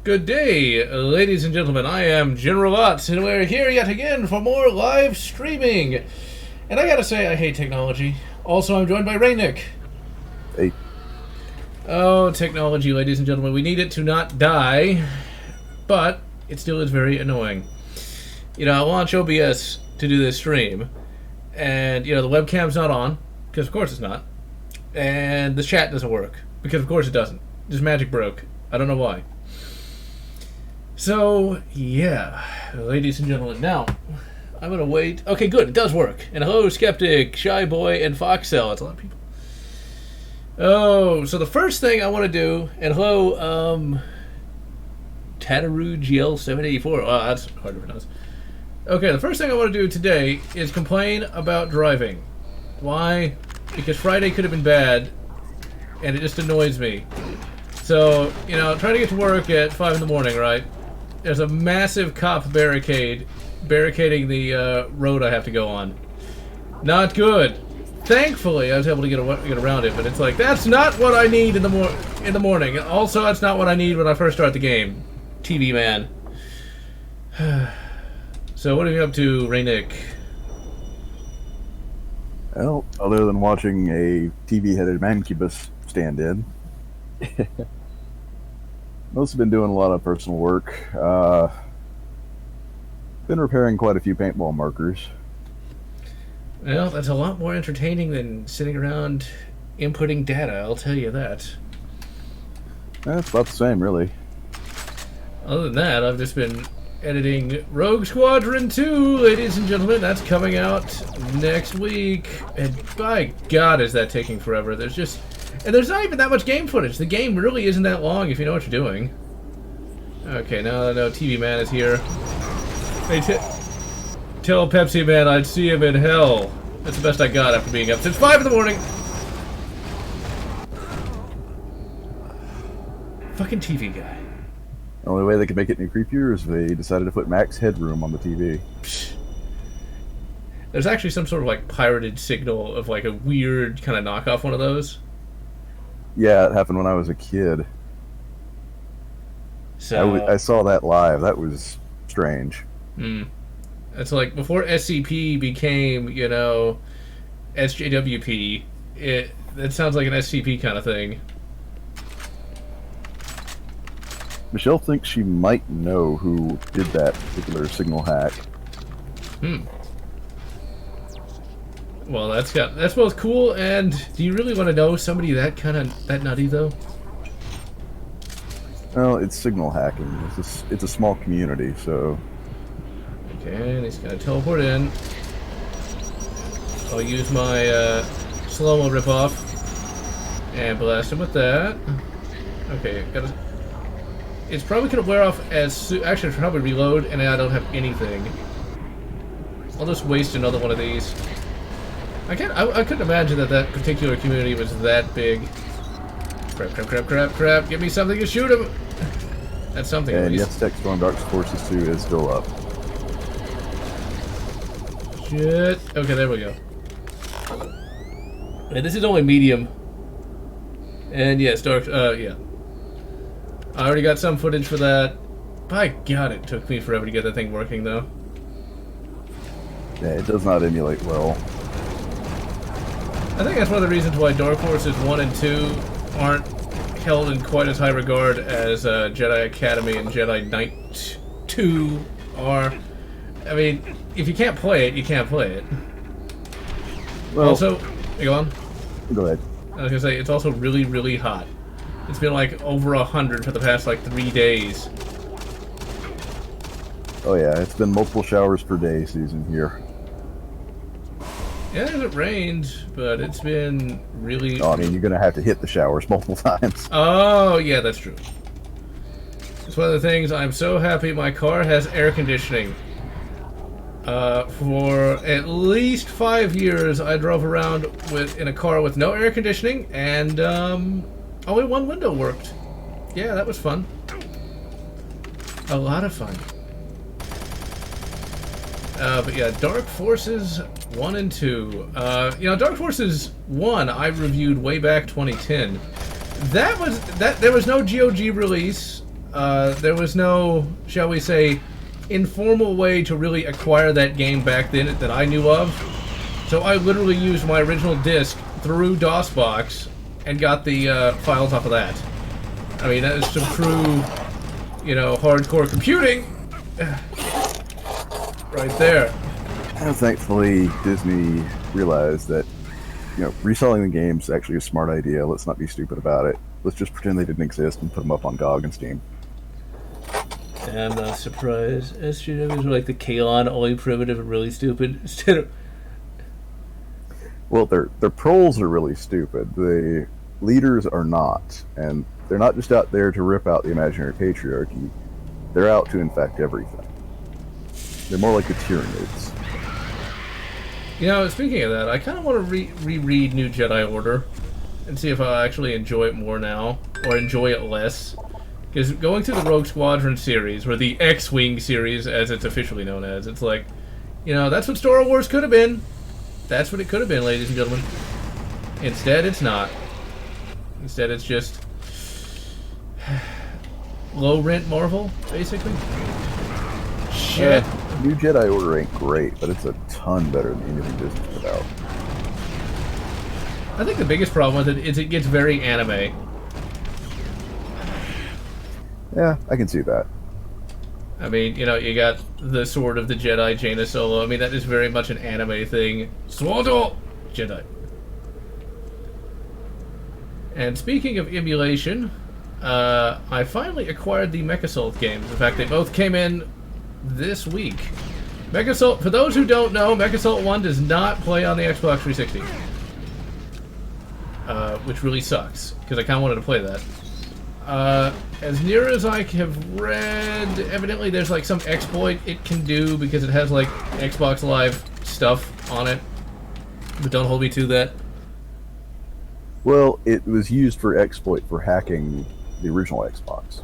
Good day, ladies and gentlemen. I am General Lotz, and we're here yet again for more live streaming. And I gotta say, I hate technology. Also, I'm joined by Raynick. Hey. Oh, technology, ladies and gentlemen. We need it to not die, but it still is very annoying. You know, I launch OBS to do this stream, and, you know, the webcam's not on, because of course it's not. And the chat doesn't work, because of course it doesn't. Just magic broke. I don't know why. So, yeah, ladies and gentlemen, now, I'm going to wait. Okay, good, it does work. And hello, Skeptic, Shy Boy, and Foxcell. It's a lot of people. Oh, so the first thing I want to do, and hello, Tataru GL784. Oh, that's hard to pronounce. Okay, the first thing I want to do today is complain about driving. Why? Because Friday could have been bad, and it just annoys me. So, you know, trying to get to work at 5 in the morning, right? There's a massive cop barricading the road I have to go on. Not good. Thankfully, I was able to get around it, but it's like, that's not what I need in the morning. Also, that's not what I need when I first start the game. TV man. So, what are you up to, Raynick? Well, other than watching a TV-headed mancubus stand in, mostly been doing a lot of personal work. Been repairing quite a few paintball markers. Well, that's a lot more entertaining than sitting around inputting data, I'll tell you that. It's about the same, really. Other than that, I've just been editing Rogue Squadron 2, ladies and gentlemen. That's coming out next week. And by God, is that taking forever. And there's not even that much game footage. The game really isn't that long if you know what you're doing. Okay, now I know TV Man is here. Hey, tell Pepsi Man I'd see him in hell. That's the best I got after being up since 5 in the morning. Fucking TV guy. The only way they could make it any creepier is they decided to put Max Headroom on the TV. There's actually some sort of like pirated signal of like a weird kind of knockoff one of those. Yeah, it happened when I was a kid. So I saw that live. That was strange. It's like before SCP became, you know, SJWP. It sounds like an SCP kind of thing. Michelle thinks she might know who did that particular signal hack. Well, that's both cool, and do you really want to know somebody that nutty though? Well, it's signal hacking. It's a small community, so. Okay, and he's gonna teleport in. I'll use my slow-mo ripoff and blast him with that. Okay, it's probably gonna wear off as soon. Actually, I should probably reload, and I don't have anything. I'll just waste another one of these. I couldn't imagine that particular community was that big. Crap. Give me something to shoot him. That's something. And yes, text on Dark Forces 2 is still up. Shit. Okay, there we go. And this is only medium. And yes, Dark, yeah. I already got some footage for that. By God, it took me forever to get that thing working, though. Yeah, it does not emulate well. I think that's one of the reasons why Dark Forces 1 and 2 aren't held in quite as high regard as Jedi Academy and Jedi Knight 2 are. I mean, if you can't play it, you can't play it. Well, also, go on. Go ahead. I was gonna say, it's also really, really hot. It's been like over 100 for the past like 3 days. Oh yeah, it's been multiple showers per day season here. Yeah, it hasn't rained, but it's been really... Oh, I mean, you're going to have to hit the showers multiple times. Oh, yeah, that's true. It's one of the things. I'm so happy my car has air conditioning. For at least 5 years, I drove around in a car with no air conditioning, and only one window worked. Yeah, that was fun. A lot of fun. But yeah, Dark Forces 1 and 2. You know, Dark Forces 1 I reviewed way back 2010. There was no GOG release. there was no, shall we say, informal way to really acquire that game back then that I knew of. So I literally used my original disc through DOSBox and got the files off of that. I mean, that is some true, you know, hardcore computing. Right there. And thankfully, Disney realized that, you know, reselling the game's actually a smart idea. Let's not be stupid about it. Let's just pretend they didn't exist and put them up on GOG and Steam. I'm not surprised. SJWs were like the Kalon, only primitive and really stupid. Instead of... Well, their trolls are really stupid. The leaders are not. And they're not just out there to rip out the imaginary patriarchy. They're out to infect everything. They're more like the Tyranids. You know, speaking of that, I kind of want to reread New Jedi Order and see if I actually enjoy it more now, or enjoy it less. Because going through the Rogue Squadron series, or the X-Wing series, as it's officially known as, it's like, you know, that's what Star Wars could have been. That's what it could have been, ladies and gentlemen. Instead, it's not. Instead, it's just low-rent Marvel, basically. Shit. New Jedi Order ain't great, but it's a ton better than anything Disney put out. I think the biggest problem with it is it gets very anime. Yeah, I can see that. I mean, you know, you got the Sword of the Jedi, Jaina Solo. I mean, that is very much an anime thing. Sword Jedi. And speaking of emulation, I finally acquired the MechAssault games. In fact, they both came in this week. MechAssault, for those who don't know, MechAssault 1 does not play on the Xbox 360. Which really sucks, because I kind of wanted to play that. As near as I have read, evidently there's like some exploit it can do because it has like Xbox Live stuff on it. But don't hold me to that. Well, it was used for exploit for hacking the original Xbox.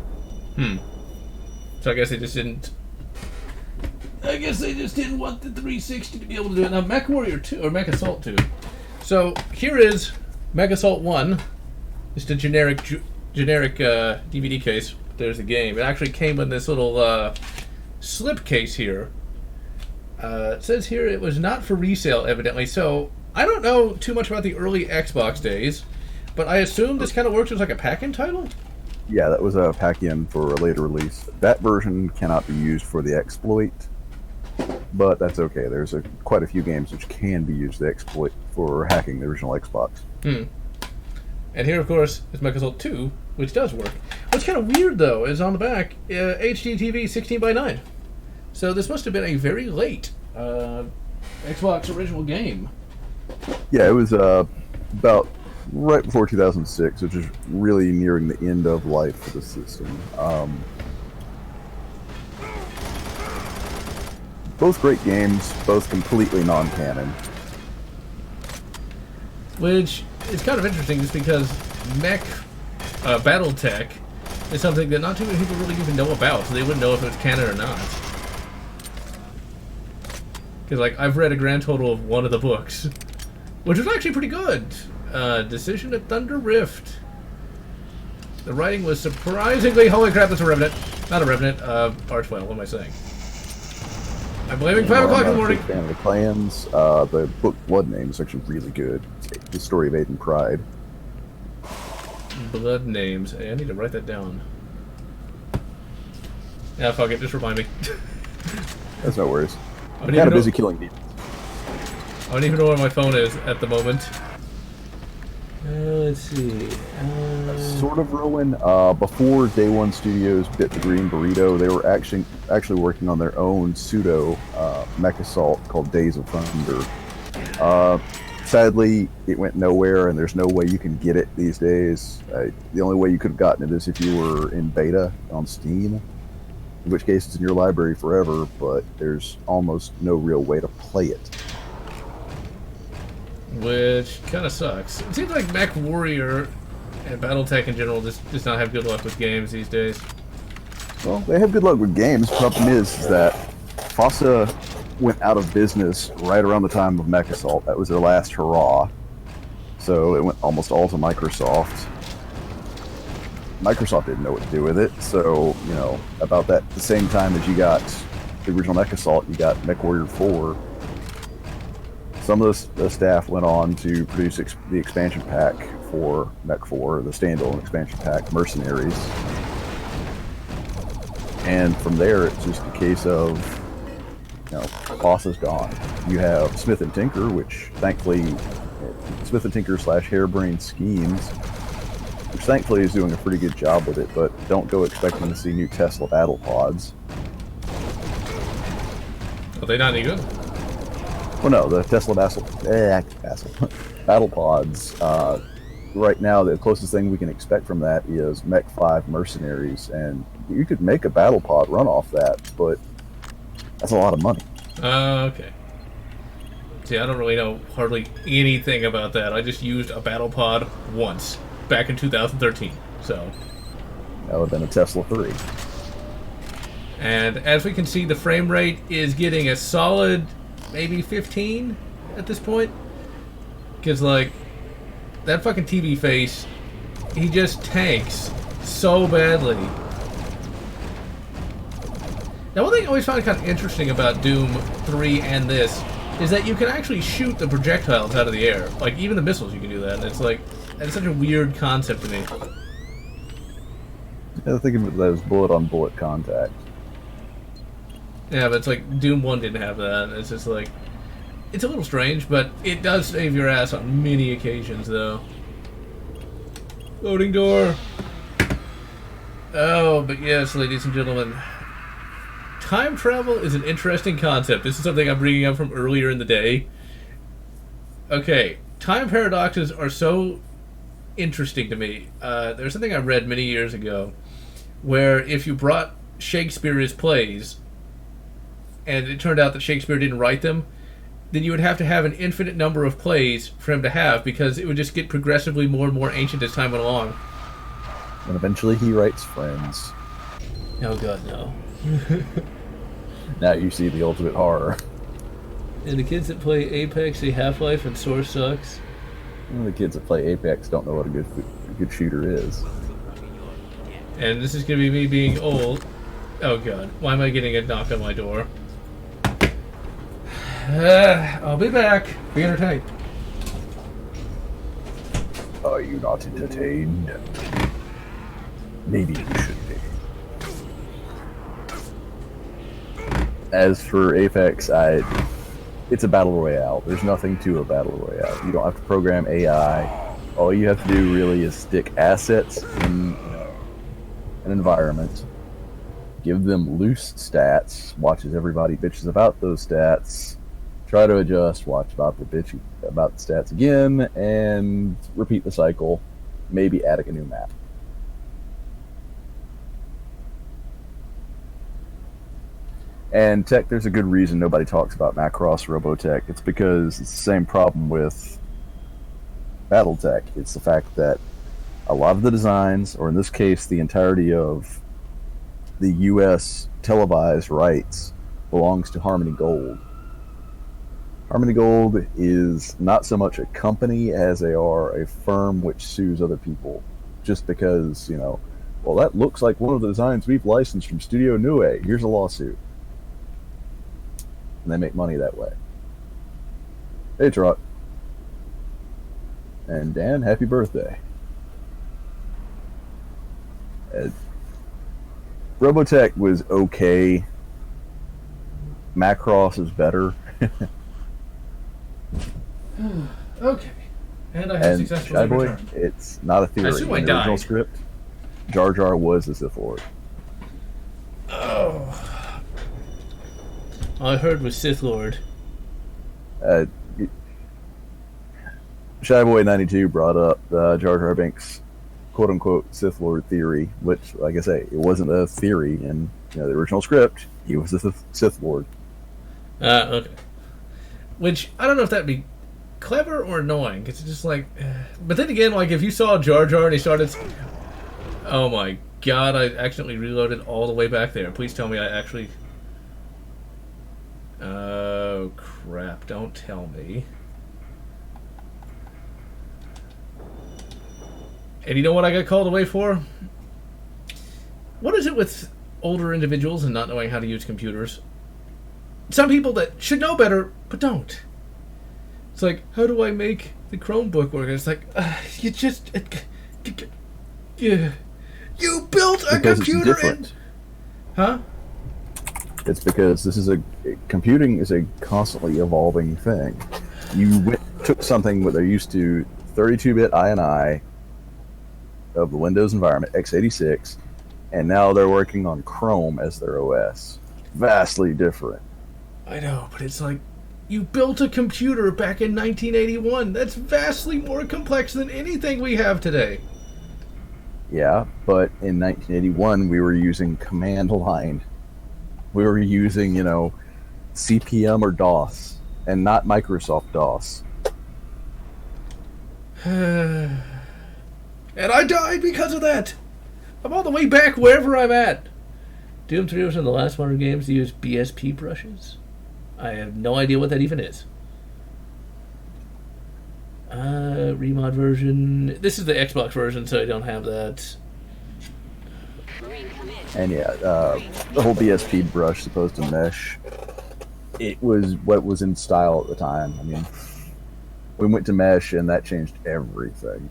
So I guess they just didn't... I guess they just didn't want the 360 to be able to do it. Now, MechWarrior 2, or MechAssault 2. So, here is MechAssault 1. Just a generic DVD case. There's the game. It actually came in this little slip case here. It says here it was not for resale, evidently. So, I don't know too much about the early Xbox days, but I assume this kind of works as like a pack-in title? Yeah, that was a pack-in for a later release. That version cannot be used for the exploit, but that's okay. There's quite a few games which can be used to exploit for hacking the original Xbox. And here, of course, is MechAssault 2, which does work. What's kind of weird, though, is on the back, HD TV 16:9. So this must have been a very late Xbox original game. Yeah, it was about right before 2006, which is really nearing the end of life for the system. Both great games, both completely non-canon. Which is kind of interesting just because mech Battletech is something that not too many people really even know about, so they wouldn't know if it was canon or not. Because, like, I've read a grand total of one of the books, which was actually pretty good. Decision at Thunder Rift. The writing was surprisingly... Holy crap, that's a Revenant. Not a Revenant, Archwell, what am I saying? I'm blaming 5 o'clock in the morning. I'm a big fan of the clans. The book Blood Name is actually really good. It's the story of Aiden Pride. Blood Names. Hey, I need to write that down. Yeah, fuck it, just remind me. That's no worries. I'm kind of busy killing demons. I don't even know where my phone is at the moment. Let's see. Sort of, Rowan. Before Day One Studios bit the green burrito, they were actually working on their own pseudo MechAssault called Days of Thunder. Sadly, it went nowhere, and there's no way you can get it these days. The only way you could have gotten it is if you were in beta on Steam, in which case it's in your library forever, but there's almost no real way to play it. Which kind of sucks. It seems like MechWarrior and Battletech in general just does not have good luck with games these days. Well, they have good luck with games. The problem is that FOSSA went out of business right around the time of MechAssault. That was their last hurrah. So it went almost all to Microsoft. Microsoft didn't know what to do with it. So, you know, about that the same time as you got the original MechAssault, you got MechWarrior 4. Some of the staff went on to produce the expansion pack for Mech 4, the standalone expansion pack, Mercenaries. And from there, it's just a case of, you know, boss is gone. You have Smith and Tinker, which thankfully, Smith and Tinker / Harebrained Schemes, which thankfully is doing a pretty good job with it, but don't go expecting to see new Tesla battle pods. Are they not any good? Well, no, the Tesla battle pods. Right now, the closest thing we can expect from that is Mech 5 Mercenaries, and you could make a battle pod run off that, but that's a lot of money. Okay. See, I don't really know hardly anything about that. I just used a battle pod once, back in 2013, so... That would have been a Tesla 3. And as we can see, the frame rate is getting a solid, maybe 15 at this point. Because, like, that fucking TV face, he just tanks so badly. Now, one thing I always found kind of interesting about Doom 3 and this is that you can actually shoot the projectiles out of the air. Like, even the missiles, you can do that. And it's like, that's such a weird concept to me. I think of it as bullet-on-bullet contact. Yeah, but it's like, Doom 1 didn't have that. It's just like, it's a little strange, but it does save your ass on many occasions, though. Loading door. Oh, but yes, ladies and gentlemen. Time travel is an interesting concept. This is something I'm bringing up from earlier in the day. Okay, time paradoxes are so interesting to me. There's something I read many years ago where if you brought Shakespeare's plays and it turned out that Shakespeare didn't write them, then you would have to have an infinite number of plays for him to have, because it would just get progressively more and more ancient as time went along. And eventually he writes Friends. Oh god, no. Now you see the ultimate horror. And the kids that play Apex say Half-Life and Source sucks. And the kids that play Apex don't know what a good shooter is. And this is going to be me being old. Oh god, why am I getting a knock on my door? I'll be back. Be entertained. Are you not entertained? Maybe you should be. As for Apex, it's a battle royale. There's nothing to a battle royale. You don't have to program AI. All you have to do really is stick assets in an environment, give them loose stats, watch as everybody bitches about those stats, try to adjust, watch about the stats again, and repeat the cycle, maybe adding a new map. And tech, there's a good reason nobody talks about Macross Robotech. It's because it's the same problem with Battletech. It's the fact that a lot of the designs, or in this case, the entirety of the U.S. televised rights, belongs to Harmony Gold. Harmony Gold is not so much a company as they are a firm which sues other people just because, well, that looks like one of the designs we've licensed from Studio Nue. Here's a lawsuit. And they make money that way. Hey, Trot. And Dan, happy birthday. Robotech was okay. Macross is better. Okay. And I have successfully returned. It's not a theory. I assume I In the original died. script, Jar Jar was the Sith Lord. Oh. All I heard was Sith Lord. Shyboy92 brought up Jar Jar Binks' quote-unquote Sith Lord theory, which, like I say, it wasn't a theory in the original script. He was the Sith Lord. Okay. Which, I don't know if that'd be clever or annoying. It's just like... But then again, like, if you saw Jar Jar and he started... Oh my god, I accidentally reloaded all the way back there. Please tell me I actually... Oh, crap. Don't tell me. And you know what I got called away for? what is it with older individuals and not knowing how to use computers? Some people that should know better, but don't. It's like, how do I make the Chromebook work? And it's like, you just... you built a because computer it's different. Huh? It's because computing is a constantly evolving thing. You took something where they're used to 32-bit INI of the Windows environment, x86, and now they're working on Chrome as their OS. Vastly different. I know, but it's like, you built a computer back in 1981. That's vastly more complex than anything we have today. Yeah, but in 1981, we were using command line. We were using, CP/M or DOS, and not Microsoft DOS. And I died because of that. I'm all the way back wherever I'm at. Doom 3 was one of the last modern games to use BSP brushes. I have no idea what that even is. Remod version. This is the Xbox version, so I don't have that. And yeah, the whole BSP brush supposed to mesh. It was what was in style at the time. I mean, we went to mesh, and that changed everything.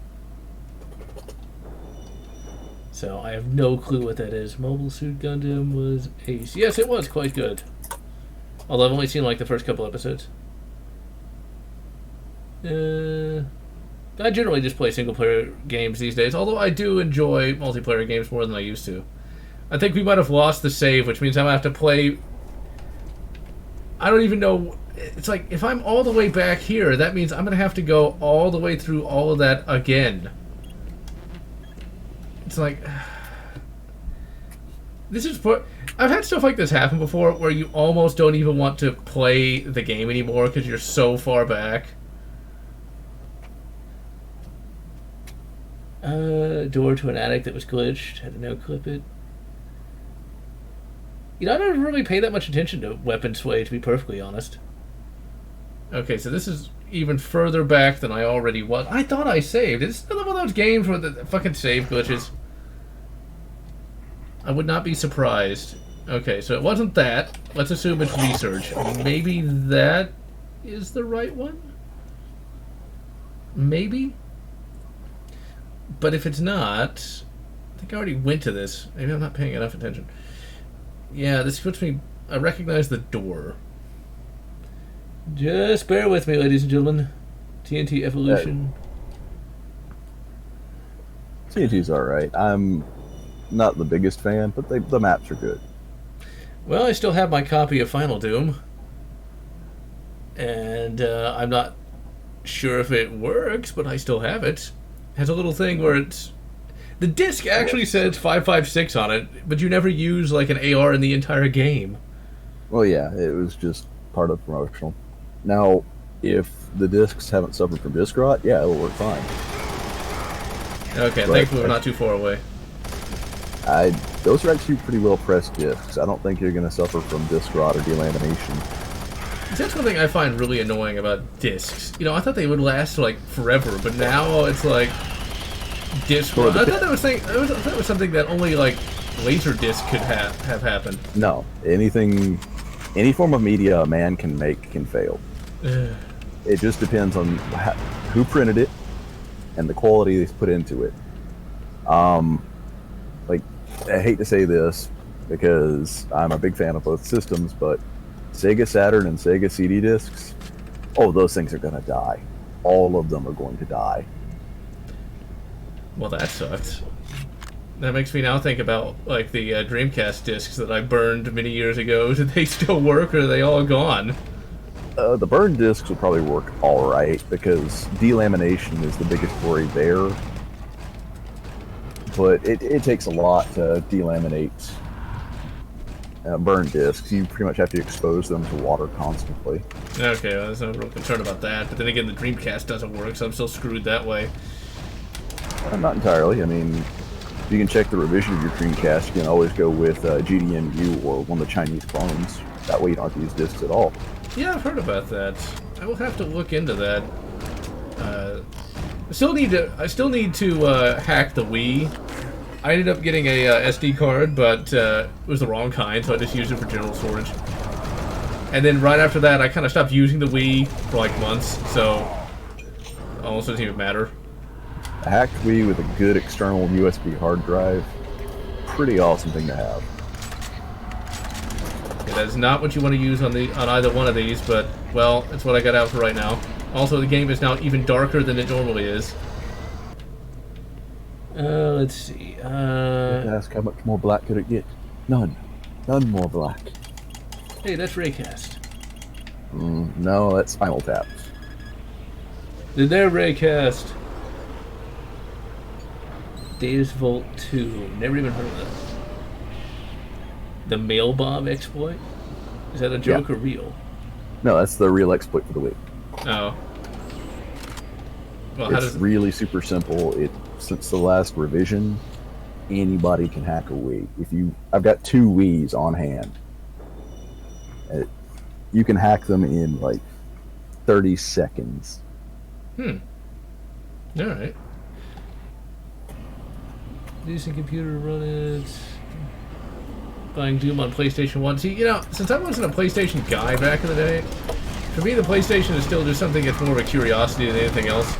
So I have no clue what that is. Mobile Suit Gundam was ace. Yes, it was quite good. Although I've only seen like the first couple episodes. I generally just play single-player games these days, although I do enjoy multiplayer games more than I used to. I think we might have lost the save, which means I'm going to have to play... I don't even know... It's like, if I'm all the way back here, that means I'm going to have to go all the way through all of that again. It's like... This is... I've had stuff like this happen before, where you almost don't even want to play the game anymore because you're so far back. Door to an attic that was glitched. Had to no-clip it. I don't really pay that much attention to weapon sway, to be perfectly honest. Okay, so this is even further back than I already was. I thought I saved. It's another one of those games where the fucking save glitches. I would not be surprised. Okay, so it wasn't that. Let's assume it's research. Maybe that is the right one? Maybe? But if it's not... I think I already went to this. Maybe I'm not paying enough attention. Yeah, this puts me... I recognize the door. Just bear with me, ladies and gentlemen. TNT Evolution. TNT's alright. I'm not the biggest fan, but the maps are good. Well, I still have my copy of Final Doom. And I'm not sure if it works, but I still have it. It has a little thing where it's... The disc actually says 556 on it, but you never use like an AR in the entire game. Well, yeah, it was just part of promotional. Now, if the discs haven't suffered from disc rot, yeah, it'll work fine. Okay, thankfully we're not too far away. Those are actually pretty well pressed discs. I don't think you're going to suffer from disc rot or delamination. That's one thing I find really annoying about discs. I thought they would last like forever, but now it's like disc rot. I thought that was something that only like laser disc could have happened. No, any form of media a man can make can fail. It just depends on who printed it and the quality they put into it. Like, I hate to say this because I'm a big fan of both systems, but Sega Saturn and Sega CD discs, those things are going to die. All of them are going to die. Well, that sucks. That makes me now think about like the Dreamcast discs that I burned many years ago. Do they still work, or are they all gone? The burned discs will probably work all right because delamination is the biggest worry there. But it takes a lot to delaminate burned discs. You pretty much have to expose them to water constantly. Okay, well, there's no real concern about that. But then again, the Dreamcast doesn't work, so I'm still screwed that way. Not entirely. I mean, if you can check the revision of your Dreamcast, you can always go with GDMU or one of the Chinese clones. That way you don't have to use discs at all. Yeah, I've heard about that. I will have to look into that. I still need to hack the Wii I ended up getting a SD card, but it was the wrong kind, so I just used it for general storage. And then right after that, I kind of stopped using the Wii for like months, so it almost doesn't even matter. A hacked Wii with a good external USB hard drive, pretty awesome thing to have. Yeah, that is not what you want to use on either one of these, but, well, it's what I got out for right now. Also, the game is now even darker than it normally is. Let's see. Ask how much more black could it get? None. None more black. Hey, that's Raycast. No, that's Spinal Tap. Did there Raycast? Days Vault 2. Never even heard of that. The mail bomb exploit? Is that a joke or real? No, that's the real exploit for the Wii. Oh. Well, It's really super simple. Since the last revision, anybody can hack a Wii. I've got 2 Wiis on hand. You can hack them in like 30 seconds. Alright. Decent computer to run it. Buying Doom on PlayStation 1. See, since I wasn't a PlayStation guy back in the day, for me the PlayStation is still just something that's more of a curiosity than anything else.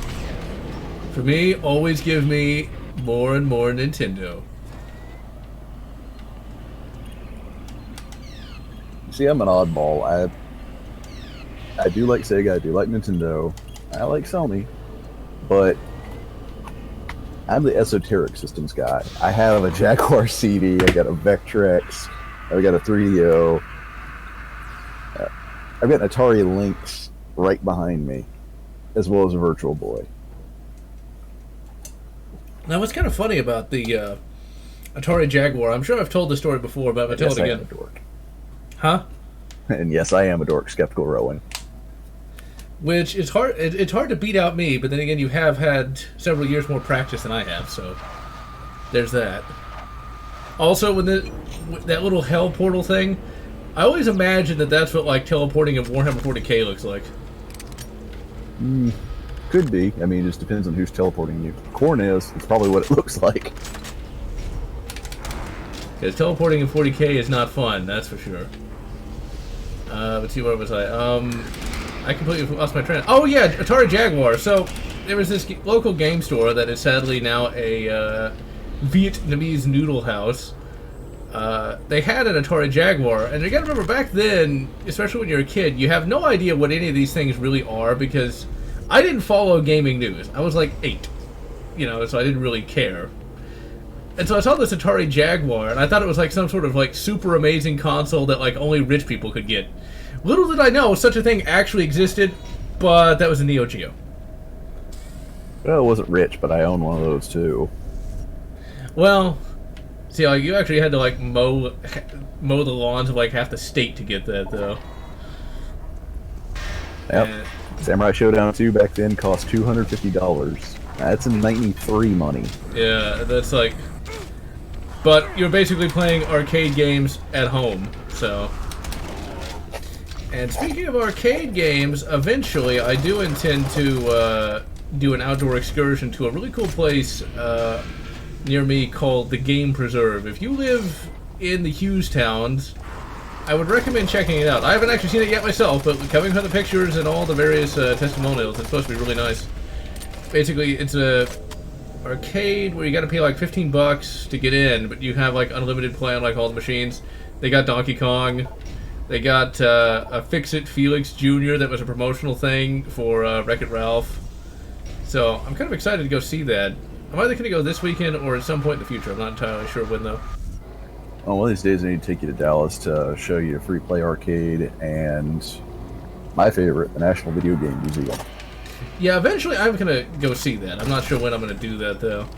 For me, always give me more and more Nintendo. See, I'm an oddball. I do like Sega, I do like Nintendo, I like Sony, but I'm the esoteric systems guy. I have a Jaguar CD, I got a Vectrex, I've got a 3DO, I've got an Atari Lynx right behind me, as well as a Virtual Boy. Now, what's kind of funny about the Atari Jaguar, I'm sure I've told the story before, but I'm going to tell it again. I am a dork. Huh? And yes, I am a dork, Skeptical Rowan. Which is hard. It's hard to beat out me, but then again, you have had several years more practice than I have, so there's that. Also, when that little hell portal thing, I always imagine that's what like teleporting in Warhammer 40k looks like. Could be. I mean, it just depends on who's teleporting you. Cornez, it's probably what it looks like. Because teleporting in 40k is not fun, that's for sure. Let's see, where was I? I completely lost my train. Oh yeah, Atari Jaguar. So there was this local game store that is sadly now a Vietnamese noodle house. They had an Atari Jaguar, and you gotta remember back then, especially when you're a kid, you have no idea what any of these things really are because I didn't follow gaming news. I was like 8, so I didn't really care. And so I saw this Atari Jaguar, and I thought it was like some sort of like super amazing console that like only rich people could get. Little did I know such a thing actually existed, but that was a Neo Geo. Well, it wasn't rich, but I own one of those too. Well, see, like, you actually had to like mow the lawns of like half the state to get that, though. Yep. Samurai Showdown 2 back then cost $250. That's in '93 money. Yeah, that's like. But you're basically playing arcade games at home, so. And speaking of arcade games, eventually I do intend to do an outdoor excursion to a really cool place near me called the Game Preserve. If you live in the Hughes Towns, I would recommend checking it out. I haven't actually seen it yet myself, but coming from the pictures and all the various testimonials, it's supposed to be really nice. Basically, it's a arcade where you got to pay like $15 to get in, but you have like unlimited play on like all the machines. They got Donkey Kong. They got a Fix-It Felix Jr. that was a promotional thing for Wreck-It Ralph. So I'm kind of excited to go see that. I'm either going to go this weekend or at some point in the future. I'm not entirely sure when, though. Oh, one of these days I need to take you to Dallas to show you a free play arcade and my favorite, the National Video Game Museum. Yeah, eventually I'm going to go see that. I'm not sure when I'm going to do that, though.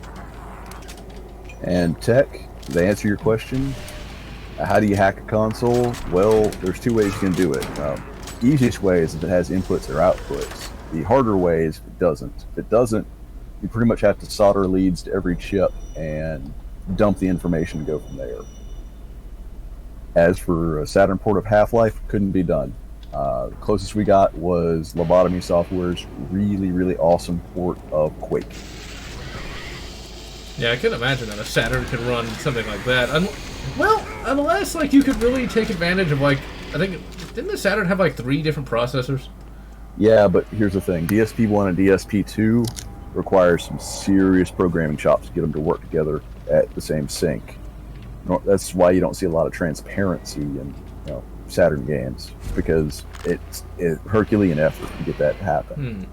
And Tech, to answer your question, how do you hack a console? Well, there's 2 ways you can do it. Easiest way is if it has inputs or outputs. The harder way is if it doesn't. If it doesn't, you pretty much have to solder leads to every chip and dump the information and go from there. As for a Saturn port of Half-Life, couldn't be done. The closest we got was Lobotomy Software's really, really awesome port of Quake. Yeah, I can imagine that a Saturn could run something like that. Well, unless like you could really take advantage of like, I think, didn't the Saturn have like 3 different processors? Yeah, but here's the thing: DSP-1 and DSP-2 require some serious programming chops to get them to work together at the same sync. That's why you don't see a lot of transparency in Saturn games, because it's Herculean effort to get that to happen.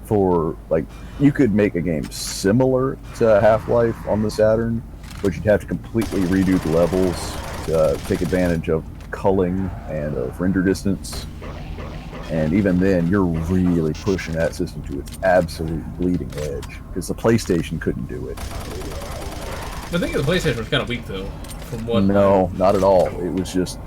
For like, you could make a game similar to Half-Life on the Saturn, but you'd have to completely redo the levels to take advantage of culling and of render distance. And even then, you're really pushing that system to its absolute bleeding edge, because the PlayStation couldn't do it. I think the PlayStation was kind of weak, though. From what? No, not at all. It was just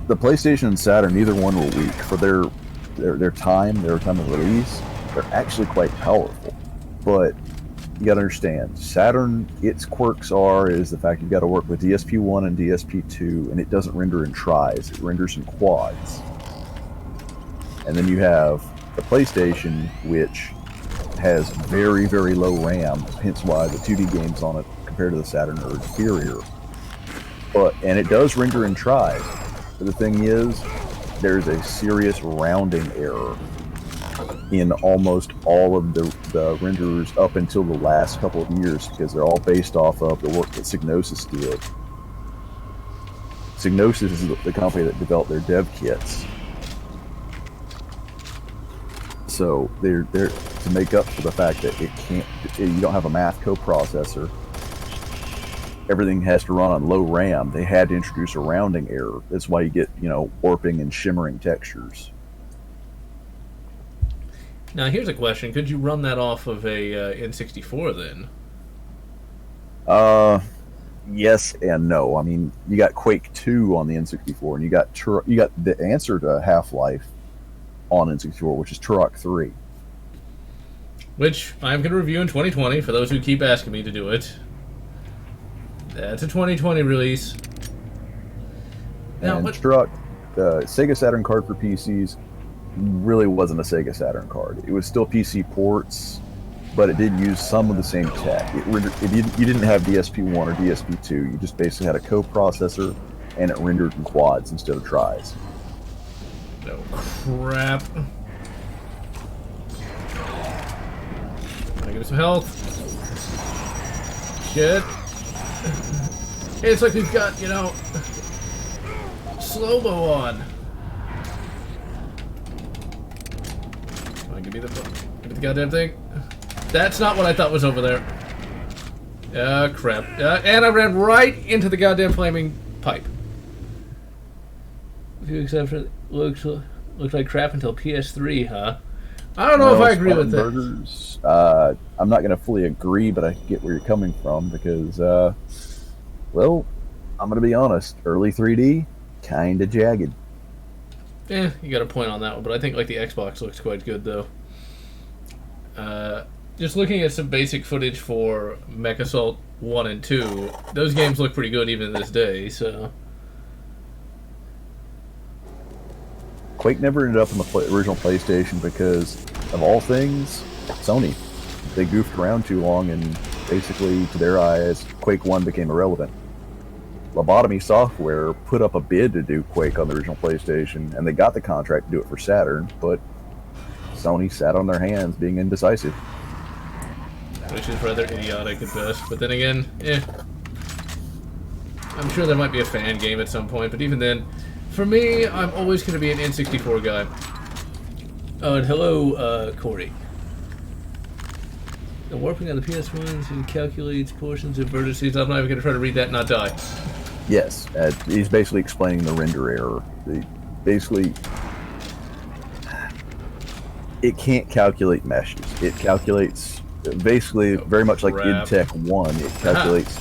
the PlayStation and Saturn. Neither one were weak for their time of release. They're actually quite powerful, but you got to understand, Saturn, its quirks is the fact you've got to work with DSP-1 and DSP-2, and it doesn't render in tries; it renders in quads. And then you have the PlayStation, which has very, very low RAM, hence why the 2D games on it compared to the Saturn are inferior. And it does render in tries. But the thing is, there's a serious rounding error in almost all of the renderers up until the last couple of years, because they're all based off of the work that Psygnosis did. Psygnosis is the company that developed their dev kits. So they're to make up for the fact that you don't have a math coprocessor. Everything has to run on low RAM. They had to introduce a rounding error. That's why you get, warping and shimmering textures. Now here's a question: could you run that off of a N64 then? Yes and no. I mean, you got Quake 2 on the N64, and you got the answer to Half-Life on N64, which is Turok 3. Which I'm going to review in 2020, for those who keep asking me to do it. That's a 2020 release. Now, and Turok, the Sega Saturn card for PCs, really wasn't a Sega Saturn card. It was still PC ports, but it did use some of the same tech. You didn't have DSP-1 or DSP-2. You just basically had a coprocessor, and it rendered in quads instead of tries. Oh, crap. Gotta give me some health. Shit. Hey, it's like we've got, slow-mo on. Come on, give me the goddamn thing. That's not what I thought was over there. Crap. And I ran right into the goddamn flaming pipe. Few exceptions. Looks like crap until PS3, huh? I don't know if I agree with that. Burgers, I'm not going to fully agree, but I get where you're coming from, because, well, I'm going to be honest. Early 3D, kind of jagged. Yeah, you got a point on that one, but I think like the Xbox looks quite good, though. Just looking at some basic footage for MechAssault 1 and 2, those games look pretty good even to this day, so... Quake never ended up on the original PlayStation because, of all things, Sony. They goofed around too long, and basically, to their eyes, Quake 1 became irrelevant. Lobotomy Software put up a bid to do Quake on the original PlayStation, and they got the contract to do it for Saturn, but Sony sat on their hands, being indecisive. Which is rather idiotic at best, but then again, I'm sure there might be a fan game at some point, but even then, for me, I'm always going to be an N64 guy. Oh, and hello, Corey. The warping on the PS1 calculates portions of vertices. I'm not even going to try to read that and not die. Yes, he's basically explaining the render error. It can't calculate meshes. It calculates, basically, very much like IdTech 1, it calculates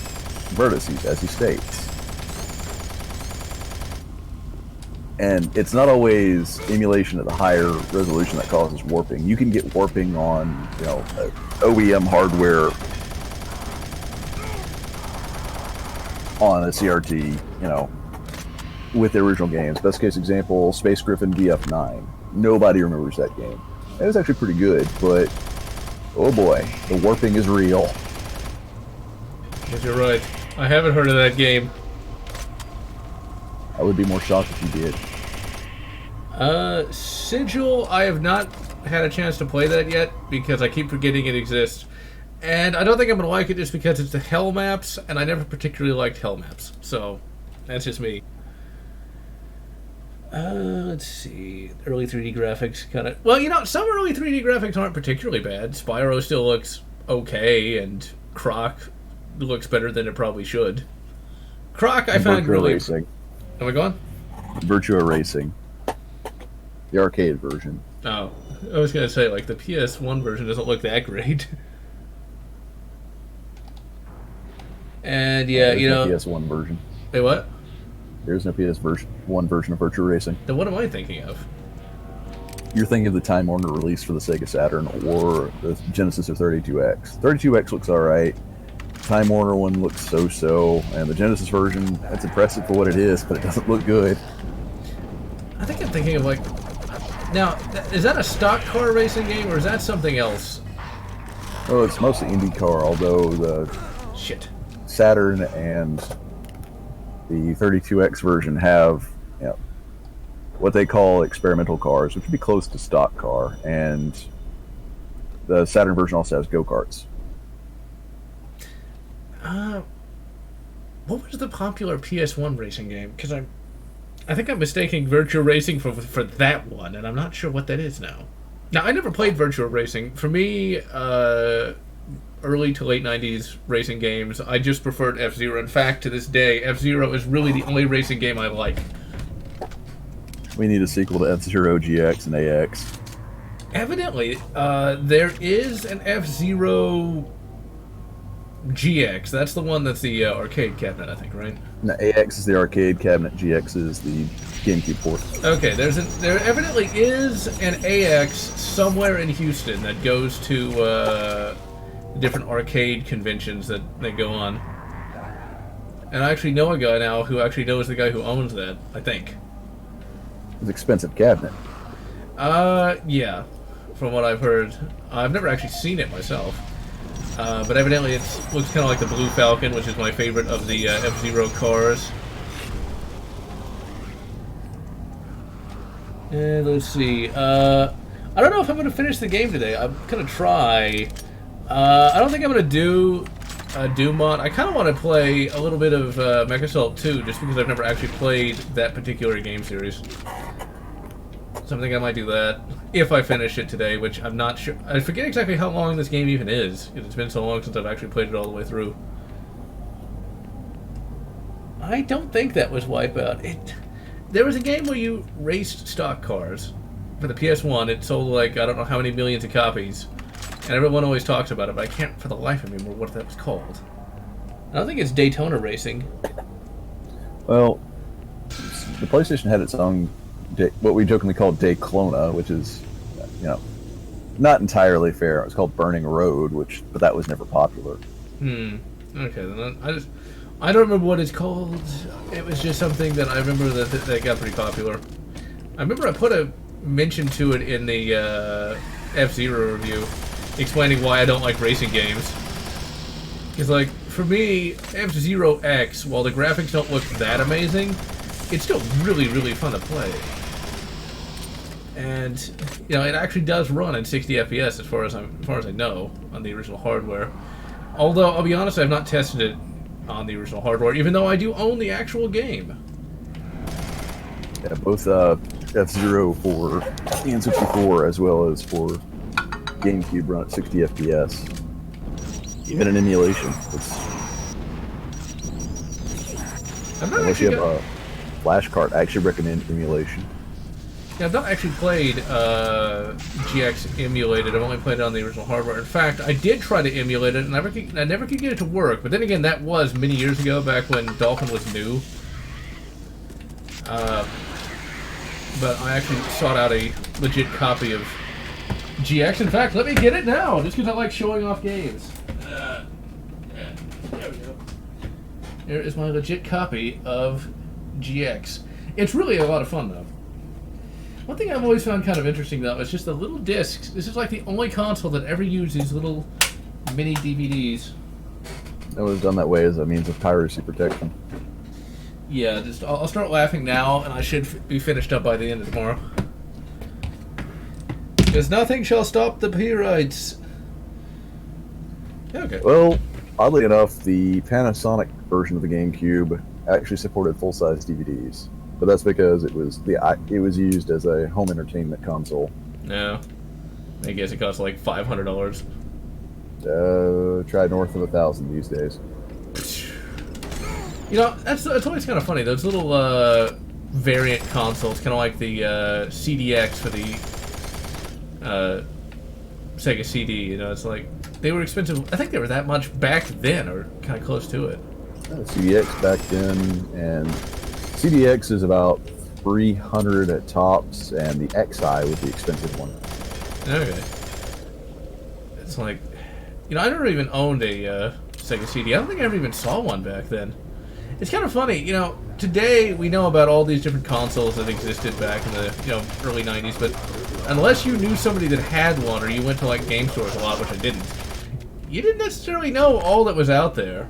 vertices, as he states. And it's not always emulation at the higher resolution that causes warping. You can get warping on, OEM hardware on a CRT, with the original games. Best case example, Space Griffin VF9. Nobody remembers that game. It was actually pretty good, but Oh boy, the warping is real. Yes, you're right. I haven't heard of that game. I would be more shocked if you did. Sigil, I have not had a chance to play that yet because I keep forgetting it exists. And I don't think I'm going to like it just because it's the hell maps, and I never particularly liked hell maps. So, that's just me. Let's see. Early 3D graphics kind of... Well, you know, some early 3D graphics aren't particularly bad. Spyro still looks okay, and Croc looks better than it probably should. Croc, I found really... Racing. Am I going? Virtua Racing. The arcade version. Oh. I was going to say, like, the PS1 version doesn't look that great. And, yeah, you know... No PS1 version. Wait, what? There's no PS1 version of Virtua Racing. Then what am I thinking of? You're thinking of the Time Warner release for the Sega Saturn or the Genesis or 32X. 32X looks alright. Time Warner one looks so-so, and the Genesis version, that's impressive for what it is, but it doesn't look good. I think I'm thinking of, like... Now, is that a stock car racing game, or is that something else? Oh, it's mostly IndyCar, although the Shit. Saturn and the 32X version have, you know, what they call experimental cars, which would be close to stock car, and the Saturn version also has go-karts. What was the popular PS1 racing game? Because I think I'm mistaking Virtua Racing for that one, and I'm not sure what that is now. Now, I never played Virtua Racing. For me, early to late 90s racing games, I just preferred F-Zero. In fact, to this day, F-Zero is really the only racing game I like. We need a sequel to F-Zero GX and AX. Evidently, there is an F-Zero GX. That's the one that's the arcade cabinet, I think, right? No, AX is the arcade cabinet, GX is the GameCube port. Okay, there evidently is an AX somewhere in Houston that goes to different arcade conventions that they go on. And I actually know a guy now who actually knows the guy who owns that, I think. It's an expensive cabinet. Yeah, from what I've heard. I've never actually seen it myself. But evidently it looks kind of like the Blue Falcon, which is my favorite of the F-Zero cars. And let's see. I don't know if I'm going to finish the game today. I'm going to try. I don't think I'm going to do a Doom mod. I kind of want to play a little bit of MechAssault 2, just because I've never actually played that particular game series. So I think I might do that if I finish it today, which I'm not sure. I forget exactly how long this game even is, because it's been so long since I've actually played it all the way through. I don't think that was Wipeout. There was a game where you raced stock cars for the PS1. It sold like, I don't know how many millions of copies. And everyone always talks about it, but I can't for the life of me remember what that was called. I don't think it's Daytona Racing. Well, the PlayStation had its own, what we jokingly called Dayclona, which is, you know, not entirely fair. It was called Burning Road, but that was never popular. Okay, then I don't remember what it's called. It was just something that I remember that got pretty popular. I remember I put a mention to it in the F-Zero review, explaining why I don't like racing games. Because, like, for me, F-Zero X, while the graphics don't look that amazing, it's still really, really fun to play. And, you know, it actually does run in 60 FPS as far as I know on the original hardware. Although, I'll be honest, I've not tested it on the original hardware, even though I do own the actual game. Yeah, both F-Zero for N64 as well as for GameCube run at 60 FPS. Even in emulation. Unless you have a flash card, I actually recommend emulation. Yeah, I've not actually played GX emulated. I've only played it on the original hardware. In fact, I did try to emulate it, and I never could get it to work. But then again, that was many years ago, back when Dolphin was new. But I actually sought out a legit copy of GX. In fact, let me get it now, just because I like showing off games. There we go. Here is my legit copy of GX. It's really a lot of fun, though. One thing I've always found kind of interesting, though, is just the little discs. This is like the only console that ever used these little mini DVDs. It was done that way as a means of piracy protection. Yeah, just I'll start laughing now, and I should be finished up by the end of tomorrow. Because nothing shall stop the pirates. Okay. Well, oddly enough, the Panasonic version of the GameCube actually supported full-size DVDs, but that's because it was used as a home entertainment console. No, I guess it costs like $500. Try north of 1,000 these days. You know, that's always kind of funny. Those little variant consoles, kind of like the CDX for the Sega CD. You know, it's like they were expensive. I think they were that much back then, or kind of close to it. CDX back then, and CDX is about 300 at tops, and the XI was the expensive one. Okay. It's like, you know, I never even owned a Sega CD. I don't think I ever even saw one back then. It's kind of funny, you know, today we know about all these different consoles that existed back in the, early 90s, but unless you knew somebody that had one, or you went to, like, game stores a lot, which I didn't, you didn't necessarily know all that was out there.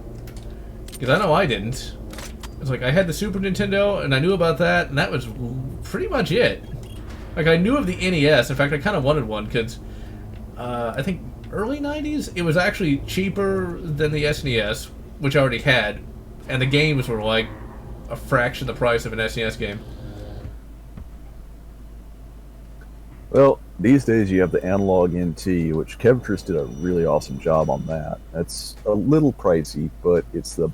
Because I know I didn't. It's like, I had the Super Nintendo, and I knew about that, and that was pretty much it. Like, I knew of the NES. In fact, I kind of wanted one, because I think early 90s, it was actually cheaper than the SNES, which I already had, and the games were, like, a fraction the price of an SNES game. Well, these days you have the Analog NT, which Kevtris did a really awesome job on that. That's a little pricey, but it's the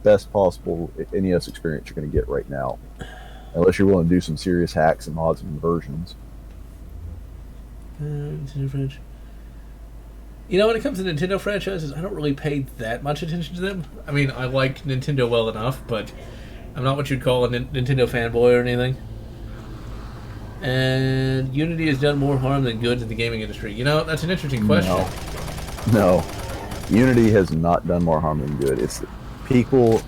best possible NES experience you're going to get right now. Unless you're willing to do some serious hacks and mods and conversions. You know, when it comes to Nintendo franchises, I don't really pay that much attention to them. I mean, I like Nintendo well enough, but I'm not what you'd call a Nintendo fanboy or anything. And Unity has done more harm than good to the gaming industry. You know, that's an interesting question. No. Unity has not done more harm than good. It's the people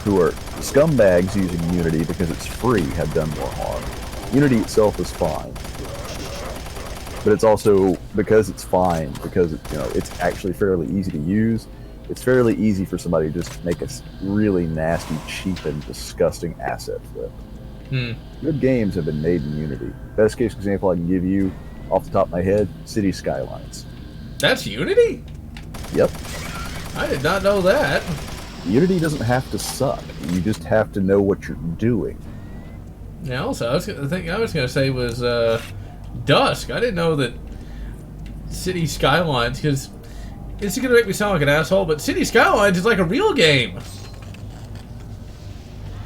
who are scumbags using Unity because it's free have done more harm. Unity itself is fine. But it's also, because it's fine, because it's actually fairly easy to use, it's fairly easy for somebody to just make a really nasty, cheap, and disgusting asset flip. Good games have been made in Unity. Best case example I can give you, off the top of my head, City Skylines. That's Unity? Yep. I did not know that. Unity doesn't have to suck. You just have to know what you're doing. Yeah, also, the thing I was going to say was Dusk. I didn't know that City Skylines, because this is going to make me sound like an asshole, but City Skylines is like a real game.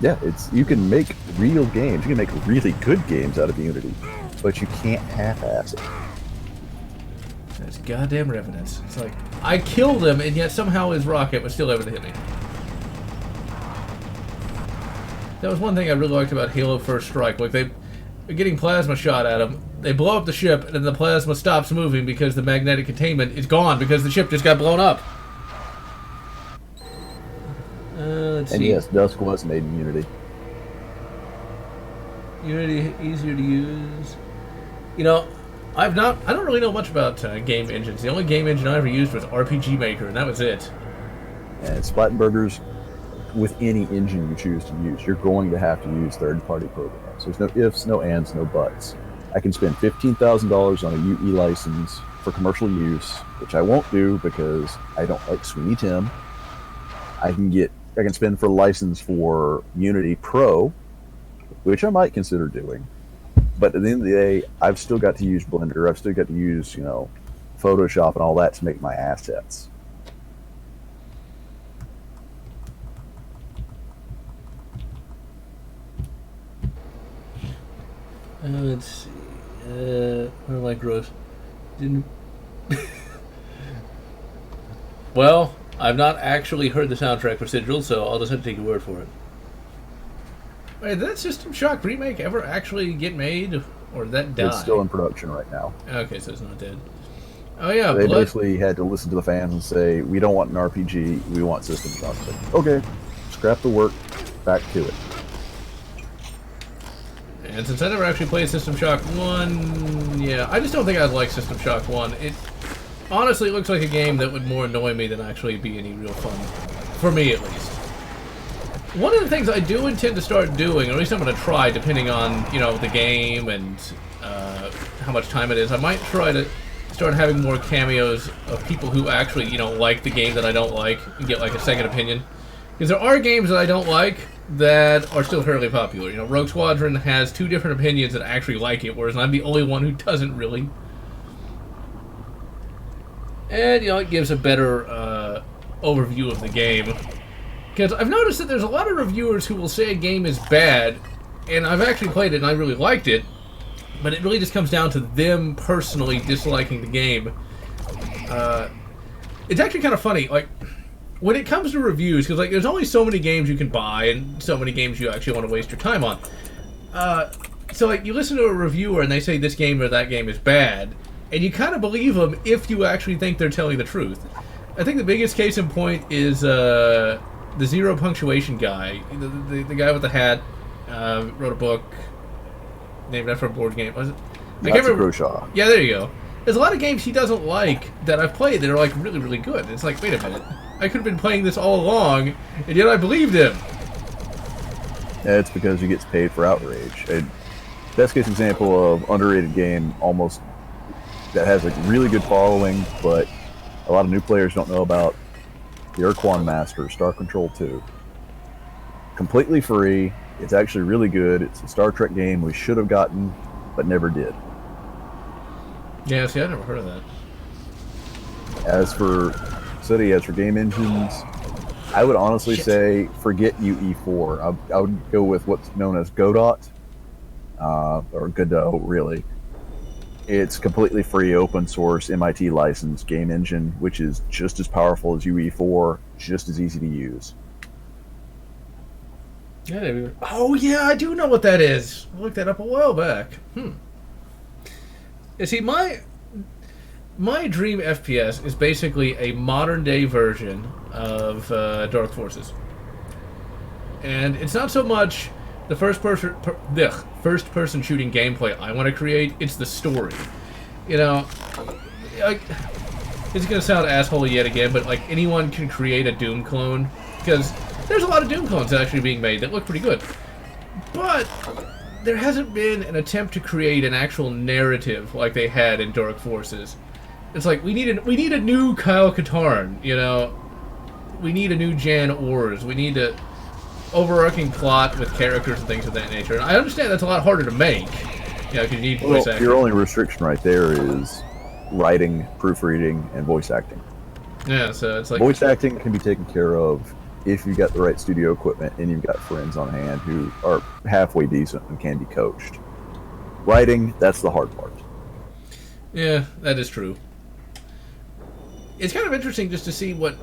Yeah, you can make real games. You can make really good games out of Unity, but you can't half-ass it. That's goddamn revenants. It's like, I killed him, and yet somehow his rocket was still able to hit me. That was one thing I really liked about Halo First Strike. Like, they're getting plasma shot at them. They blow up the ship, and then the plasma stops moving because the magnetic containment is gone because the ship just got blown up. Let's see. Yes, Dusk was made in Unity. Unity, easier to use. You know, I don't really know much about game engines. The only game engine I ever used was RPG Maker, and that was it. And Splattenburgers, with any engine you choose to use, you're going to have to use third-party programs. There's no ifs, no ands, no buts. I can spend $15,000 on a UE license for commercial use, which I won't do because I don't like Sweeney Tim. I can spend for a license for Unity Pro, which I might consider doing. But at the end of the day, I've still got to use Blender. I've still got to use, Photoshop and all that to make my assets. Let's see. Where am I gross? Didn't. Well, I've not actually heard the soundtrack for Sigil, so I'll just have to take your word for it. Wait, did that System Shock remake ever actually get made, or did that die? It's still in production right now. Okay, so it's not dead. Oh yeah, they basically had to listen to the fans and say, "We don't want an RPG, we want System Shock." Like, okay, scrap the work, back to it. And since I never actually played System Shock 1, yeah, I just don't think I'd like System Shock 1. It honestly looks like a game that would more annoy me than actually be any real fun. For me, at least. One of the things I do intend to start doing, or at least I'm going to try, depending on, you know, the game and how much time it is, I might try to start having more cameos of people who actually, you know, like the game that I don't like, and get, like, a second opinion. Because there are games that I don't like that are still fairly popular. You know, Rogue Squadron has 2 different opinions that actually like it, whereas I'm the only one who doesn't really. And, you know, it gives a better overview of the game. Because I've noticed that there's a lot of reviewers who will say a game is bad, and I've actually played it and I really liked it, but it really just comes down to them personally disliking the game. It's actually kind of funny, like, when it comes to reviews, because, like, there's only so many games you can buy, and so many games you actually want to waste your time on. So, like, you listen to a reviewer and they say this game or that game is bad, and you kind of believe them if you actually think they're telling the truth. I think the biggest case in point is the Zero Punctuation guy, the guy with the hat, wrote a book named after a board game. Was it? I can't remember. Croshaw. Yeah, there you go. There's a lot of games he doesn't like that I've played that are, like, really, really good. It's like, wait a minute. I could have been playing this all along, and yet I believed him. Yeah, it's because he gets paid for outrage. Best case example of underrated game almost that has a really good following, but a lot of new players don't know about the Urquan Master, Star Control 2. Completely free. It's actually really good. It's a Star Trek game we should have gotten, but never did. Yeah, see, I never heard of that. As for game engines, I would honestly say forget UE4. I would go with what's known as Godot, or Godot, really. It's completely free, open source, MIT licensed game engine, which is just as powerful as UE4, just as easy to use. Yeah, oh, yeah, I do know what that is. I looked that up a while back. You see, my dream FPS is basically a modern-day version of Dark Forces. And it's not so much the first-person shooting gameplay I want to create, it's the story. You know, like, it's going to sound assholey yet again, but, like, anyone can create a Doom clone, because there's a lot of Doom clones actually being made that look pretty good. But there hasn't been an attempt to create an actual narrative like they had in Dark Forces. It's like, we need a new Kyle Katarn, you know? We need a new Jan Ors. We need a overarching plot with characters and things of that nature. And I understand that's a lot harder to make, you know, because you need voice acting. Your only restriction right there is writing, proofreading, and voice acting. Yeah, so it's like... Voice acting can be taken care of if you've got the right studio equipment and you've got friends on hand who are halfway decent and can be coached. Writing, that's the hard part. Yeah, that is true. It's kind of interesting just to see what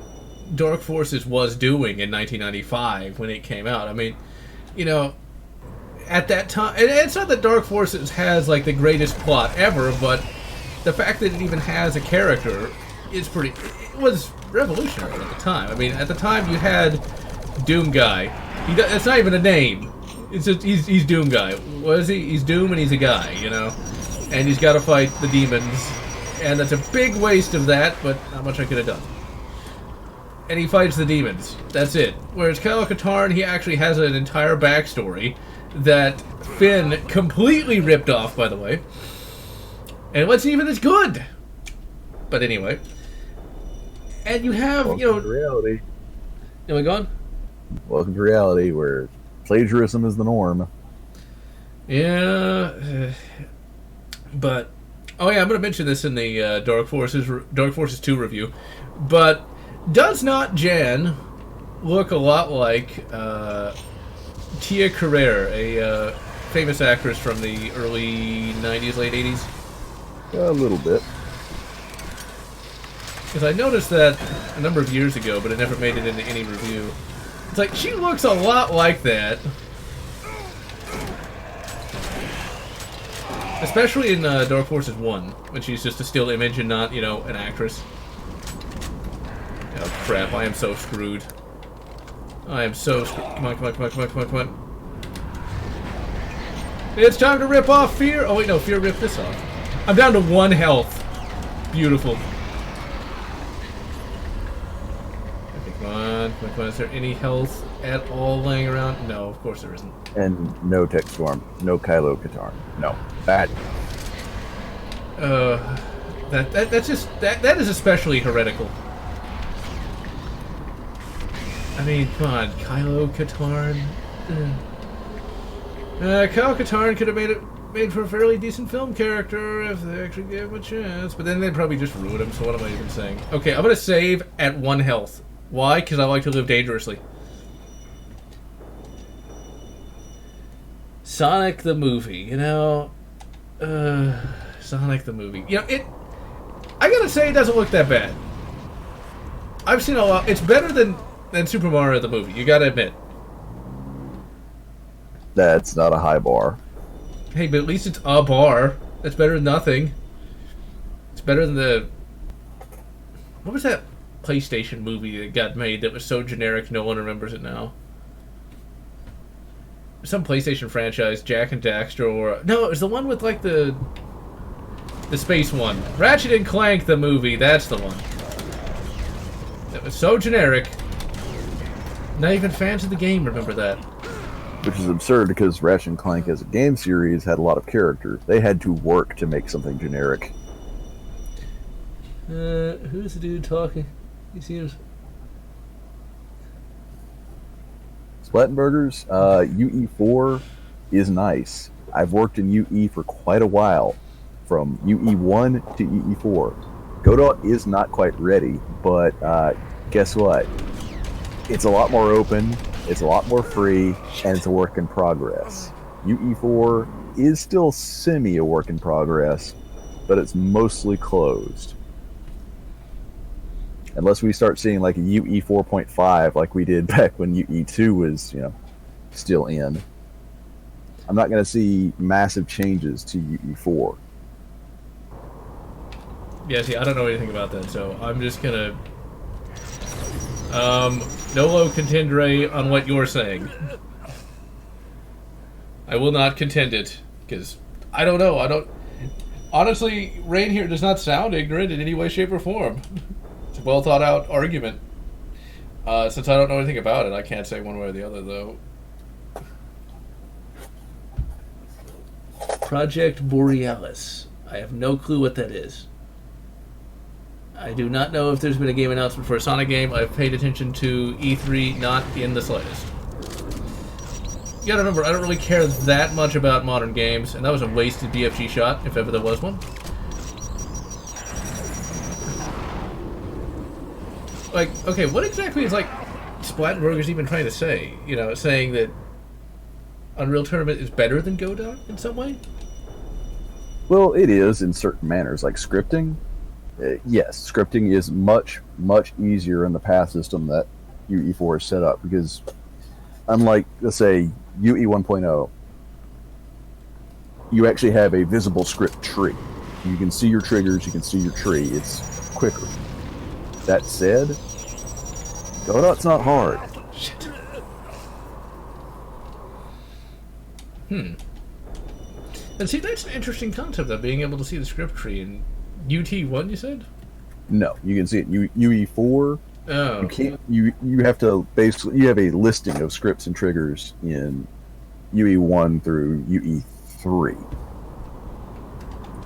Dark Forces was doing in 1995 when it came out. I mean, you know, at that time... And it's not that Dark Forces has, like, the greatest plot ever, but the fact that it even has a character is pretty... It was revolutionary at the time. I mean, at the time you had Doom Guy. It's not even a name. It's just he's Doom Guy. What is he? He's Doom and he's a guy, you know? And he's got to fight the demons. And that's a big waste of that, but not much I could have done. And he fights the demons. That's it. Whereas Kyle Katarn, he actually has an entire backstory that Finn completely ripped off, by the way. And it wasn't even as good. But anyway... And you have, Welcome you know... to reality. Am I gone? Welcome to reality, where plagiarism is the norm. Yeah. But... Oh yeah, I'm going to mention this in the Dark Forces 2 review. But does not Jan look a lot like Tia Carrere, a famous actress from the early 90s, late 80s? A little bit. Because I noticed that a number of years ago, but it never made it into any review. It's like, she looks a lot like that. Especially in Dark Forces 1, when she's just a still image and not, you know, an actress. Oh, crap, I am so screwed. I am so screwed. Come on, come on, come on, come on, come on, come on. It's time to rip off Fear. Oh, wait, no. Fear ripped this off. I'm down to 1 health. Beautiful. Okay, come on. Come on. Is there any health at all laying around? No, of course there isn't. And no Tech Storm. No Kylo Katarn. No. Bad. That's just... That is especially heretical. I mean, come on. Kylo Katarn... Kylo Katarn could have made for a fairly decent film character if they actually gave him a chance, but then they'd probably just ruin him, so what am I even saying? Okay, I'm gonna save at 1 health. Why? Because I like to live dangerously. Sonic the movie, you know... Sonic the movie. You know, I gotta say, it doesn't look that bad. I've seen a lot... It's better than Super Mario the movie, you gotta admit. That's not a high bar. Hey, but at least it's a bar. That's better than nothing. It's better than the... What was that PlayStation movie that got made that was so generic no one remembers it now? Some PlayStation franchise, Jack and Daxter, or... No, it was the one with, like, the space one. Ratchet and Clank, the movie. That's the one. That was so generic. Not even fans of the game remember that. Which is absurd because Ratchet and Clank as a game series had a lot of character. They had to work to make something generic. Who's the dude talking? He seems... Splattenburgers, UE4 is nice. I've worked in UE for quite a while. From UE1 to UE4. Godot is not quite ready, but guess what? It's a lot more open. It's a lot more free, and it's a work in progress. UE4 is still semi a work in progress, but it's mostly closed. Unless we start seeing like a UE 4.5 like we did back when UE2 was, still in. I'm not going to see massive changes to UE4. Yeah, see, I don't know anything about that, so I'm just gonna... Nolo contendere on what you're saying. I will not contend it, because I don't know. Honestly, Rain here does not sound ignorant in any way, shape, or form. It's a well thought out argument. Since I don't know anything about it, I can't say one way or the other, though. Project Borealis. I have no clue what that is. I do not know if there's been a game announcement for a Sonic game. I've paid attention to E3, not in the slightest. You gotta remember, I don't really care that much about modern games, and that was a wasted BFG shot, if ever there was one. Like, okay, what exactly is, like, Splattenburgers even trying to say? Saying that Unreal Tournament is better than Godot in some way? Well, it is in certain manners, like scripting. Yes, scripting is much, much easier in the path system that UE4 is set up, because unlike, let's say, UE 1.0, you actually have a visible script tree. You can see your triggers, you can see your tree. It's quicker. That said, Godot's not hard. Shit. And see, that's an interesting concept of being able to see the script tree in UT1, you said? No, you can see it in UE4. Oh. You can't. You have to basically. You have a listing of scripts and triggers in UE1 through UE3.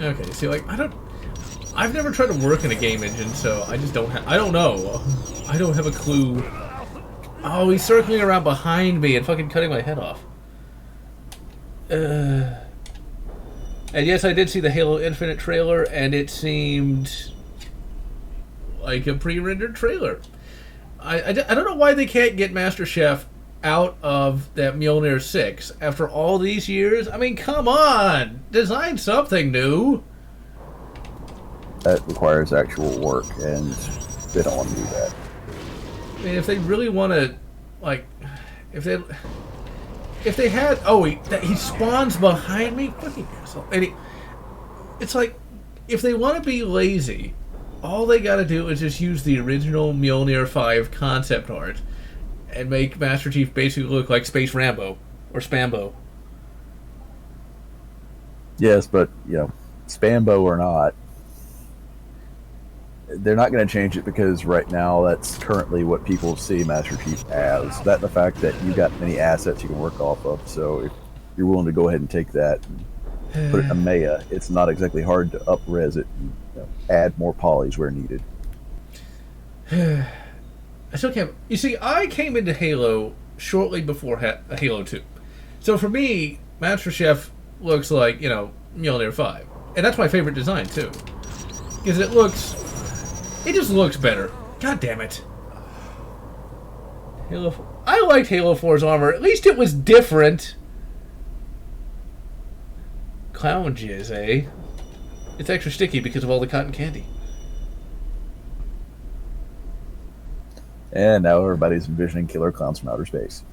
Okay, see, like, I've never tried to work in a game engine, so I just don't I don't know. I don't have a clue. Oh, he's circling around behind me and fucking cutting my head off. And yes, I did see the Halo Infinite trailer, and it seemed like a pre-rendered trailer. I don't know why they can't get Master Chef out of that Mjolnir 6 after all these years. I mean, come on! Design something new! That requires actual work, and they don't want to do that. I mean, if they really want to, like, if they had, he spawns behind me, fucking asshole. And it's like, if they want to be lazy, all they got to do is just use the original Mjolnir 5 concept art and make Master Chief basically look like Space Rambo or Spambo. Yes, but Spambo or not, they're not going to change it because right now that's currently what people see Master Chief as. That and the fact that you got many assets you can work off of. So if you're willing to go ahead and take that and put it in a Maya, it's not exactly hard to up-res it and add more polys where needed. I still can't. You see, I came into Halo shortly before Halo 2. So for me, Master Chef looks like, Mjolnir 5. And that's my favorite design, too. Because it just looks better. God damn it. I liked Halo 4's armor. At least it was different. Clown jizz, eh? It's extra sticky because of all the cotton candy. And now everybody's envisioning killer clowns from outer space.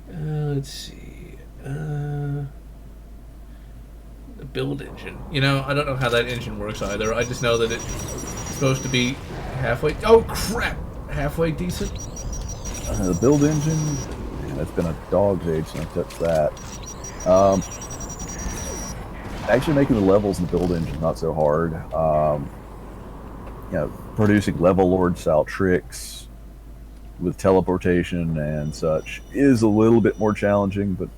Let's see. The build engine. I don't know how that engine works either. I just know that it's supposed to be halfway... Oh, crap! Halfway decent? The build engine... Man, it's been a dog's age since I touched that. Actually making the levels in the build engine not so hard. Producing level lord style tricks with teleportation and such is a little bit more challenging, but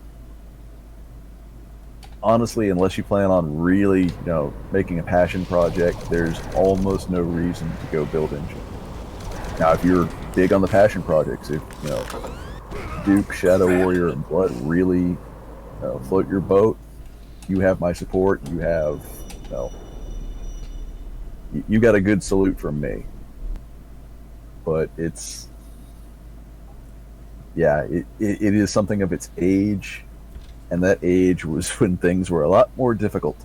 honestly, unless you plan on really, making a passion project, there's almost no reason to go build engine. Now, if you're big on the passion projects, if Duke, Shadow Warrior, and Blood really float your boat, you have my support. You have, you got a good salute from me. But it is something of its age, and that age was when things were a lot more difficult.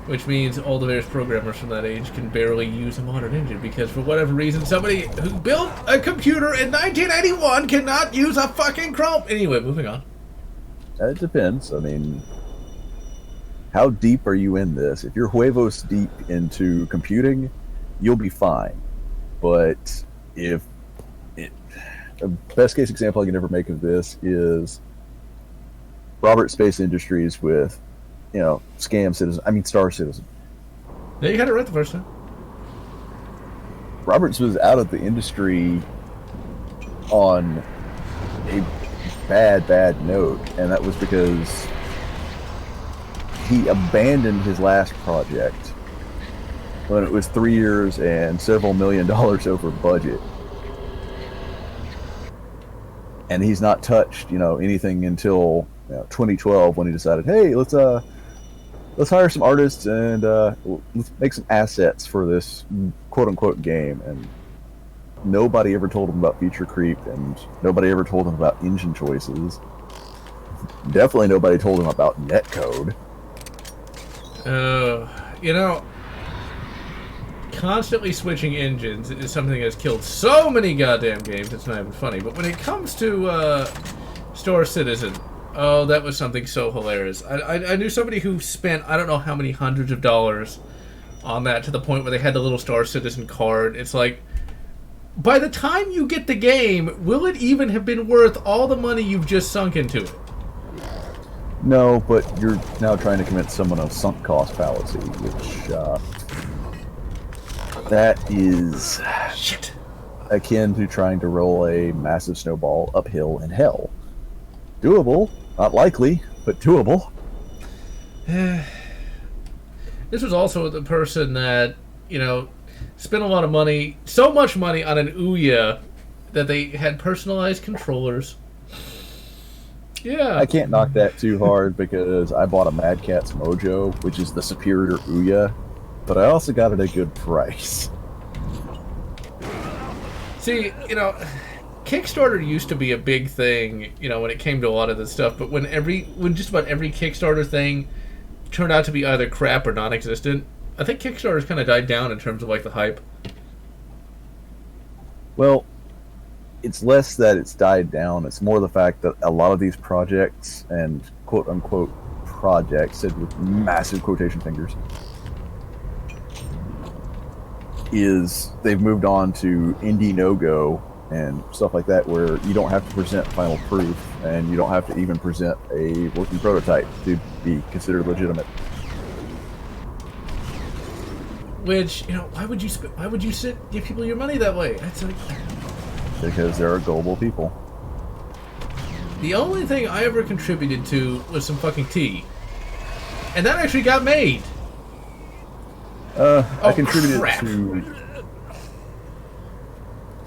Which means all the various programmers from that age can barely use a modern engine because for whatever reason somebody who built a computer in 1981 cannot use a fucking Chrome. Anyway, moving on. It depends. I mean, how deep are you in this? If you're huevos deep into computing, you'll be fine. But the best case example I can ever make of this is Robert Space Industries with, Star Citizen. Yeah, you had it right the first time. Roberts was out of the industry on a bad note, and that was because he abandoned his last project when it was 3 years and several $1 million over budget. And he's not touched, anything until 2012 when he decided, hey, let's hire some artists and let's make some assets for this quote-unquote game. And nobody ever told him about feature creep, and nobody ever told him about engine choices. Definitely nobody told him about netcode. Constantly switching engines is something that's killed so many goddamn games, it's not even funny. But when it comes to Star Citizen, oh, that was something so hilarious. I knew somebody who spent, I don't know how many hundreds of dollars on that to the point where they had the little Star Citizen card. It's like, by the time you get the game, will it even have been worth all the money you've just sunk into it? No, but you're now trying to convince someone of sunk cost fallacy, which that is shit akin to trying to roll a massive snowball uphill in hell. Doable, not likely, but doable. This was also the person that, spent a lot of money, so much money on an Ouya that they had personalized controllers. Yeah. I can't knock that too hard because I bought a Mad Catz Mojo, which is the superior Ouya, but I also got it at a good price. See, Kickstarter used to be a big thing, when it came to a lot of this stuff, but when just about every Kickstarter thing turned out to be either crap or non-existent, I think Kickstarter's kind of died down in terms of, the hype. Well, it's less that it's died down, it's more the fact that a lot of these projects, and quote-unquote projects, said with massive quotation fingers, they've moved on to Indiegogo, and stuff like that, where you don't have to present final proof and you don't have to even present a working prototype to be considered legitimate. Which, why would you give people your money that way? That's like, Because there are gullible people. the only thing I ever contributed to was some fucking tea, and that actually got made. I contributed crap. to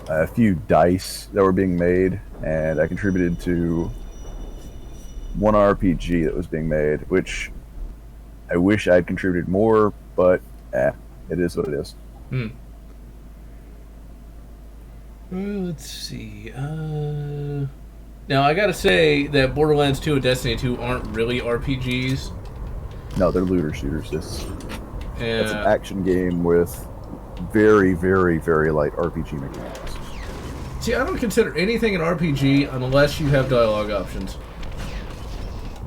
a few dice that were being made, and I contributed to one RPG that was being made, which I wish I had contributed more, but it is what it is. Let's see. Now, I gotta say that Borderlands 2 and Destiny 2 aren't really RPGs. No, they're looter shooters. It's an Yeah. action game with very, very, very light RPG mechanics. See, I don't consider anything an RPG unless you have dialogue options.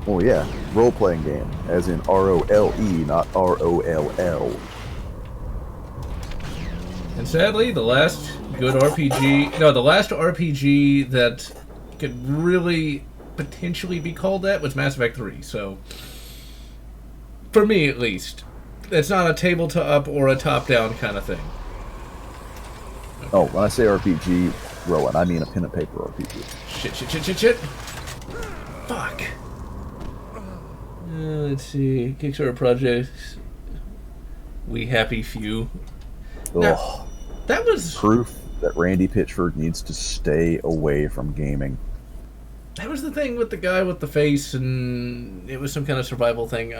Oh yeah, role-playing game, as in ROLE, not ROLL. And sadly, the last RPG that could really potentially be called that was Mass Effect 3. So, for me at least, it's not a tabletop or a top-down kind of thing. Oh, when I say RPG, Rowan, I mean a pen and paper RPG. Shit. Fuck. Let's see. Kickstarter projects. We happy few. Now, Ugh. that was Proof that Randy Pitchford needs to stay away from gaming. the thing with the guy with the face, and it was some kind of survival thing.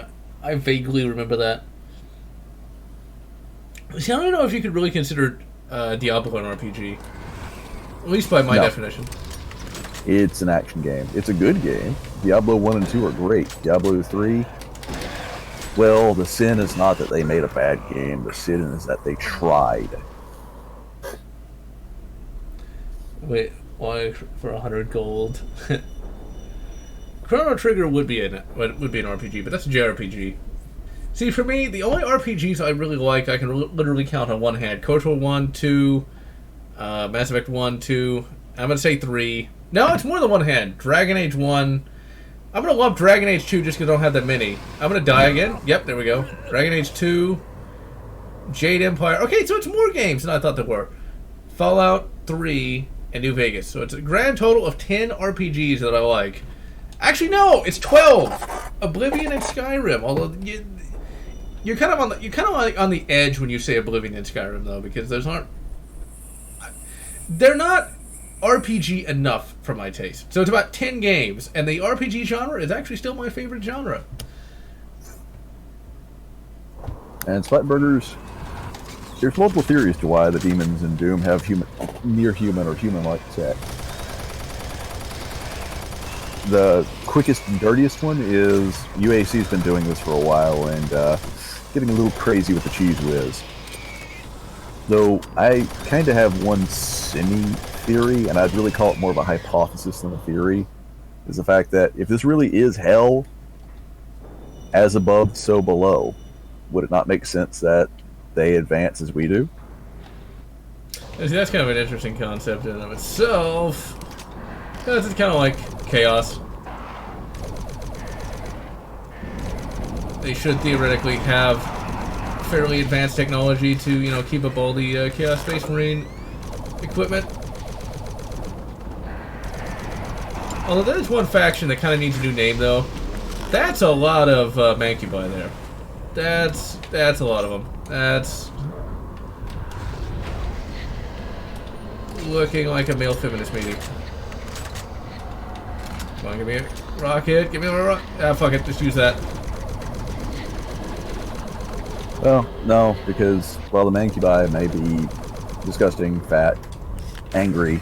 I vaguely remember that. See, I don't know if you could really consider Diablo an RPG. At least by my No. definition. It's an action game. It's a good game. Diablo 1 and 2 are great. Diablo 3, well, the sin is not that they made a bad game. The sin is that they tried. Wait, why for 100 gold? Chrono Trigger would be an RPG, but that's a JRPG. See, for me, the only RPGs I really like, I can literally count on one hand. KOTOR 1, 2, Mass Effect 1, 2, I'm going to say 3. No, it's more than one hand. Dragon Age 1. I'm going to lump Dragon Age 2 just because I don't have that many. I'm going to die again. Yep, there we go. Dragon Age 2, Jade Empire. Okay, so it's more games than I thought there were. Fallout 3, and New Vegas. So it's a grand total of 10 RPGs that I like. Actually, no, it's 12. Oblivion and Skyrim. Although you're kind of on the edge when you say Oblivion and Skyrim, though, because they're not RPG enough for my taste. So it's about 10 games, and the RPG genre is actually still my favorite genre. And Splatburgers, there's multiple theories to why the demons in Doom have near human or human-like tech. The quickest and dirtiest one is UAC's been doing this for a while and getting a little crazy with the cheese whiz. Though I kind of have one semi-theory, and I'd really call it more of a hypothesis than a theory, is the fact that if this really is hell, as above, so below, would it not make sense that they advance as we do? See, that's kind of an interesting concept in and of itself. It's kind of like chaos. They should theoretically have fairly advanced technology to, keep up all the Chaos Space Marine equipment. Although there's one faction that kind of needs a new name, though. That's a lot of Mancubi there. That's a lot of them. That's looking like a male feminist meeting. Come on, give me a rocket. Give me a rocket. Ah, fuck it. Just use that. Well, no, because while the Mancubi may be disgusting, fat, angry,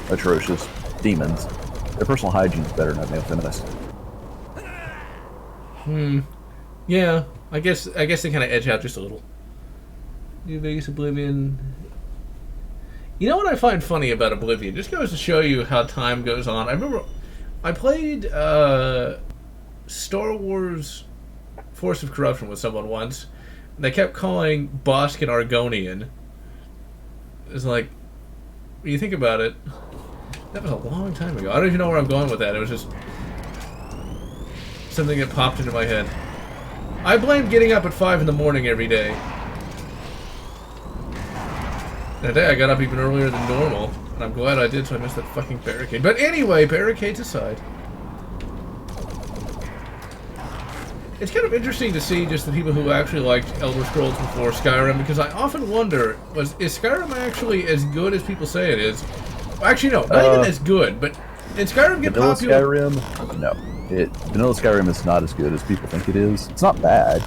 atrocious demons, their personal hygiene is better than a male feminist. Yeah, I guess they kind of edge out just a little. New Vegas, Oblivion. You know what I find funny about Oblivion? Just goes to show you how time goes on. I remember I played Star Wars Force of Corruption with someone once. And they kept calling Bosk an Argonian. It's like, when you think about it, that was a long time ago. I don't even know where I'm going with that. It was just something that popped into my head. I blame getting up at 5 in the morning every day. That day I got up even earlier than normal, and I'm glad I did, so I missed that fucking barricade. But anyway, barricades aside. It's kind of interesting to see just the people who actually liked Elder Scrolls before Skyrim, because I often wonder, is Skyrim actually as good as people say it is? Well, actually, no, not even as good, but did Skyrim get popular? Skyrim? No. Vanilla Skyrim is not as good as people think it is. It's not bad,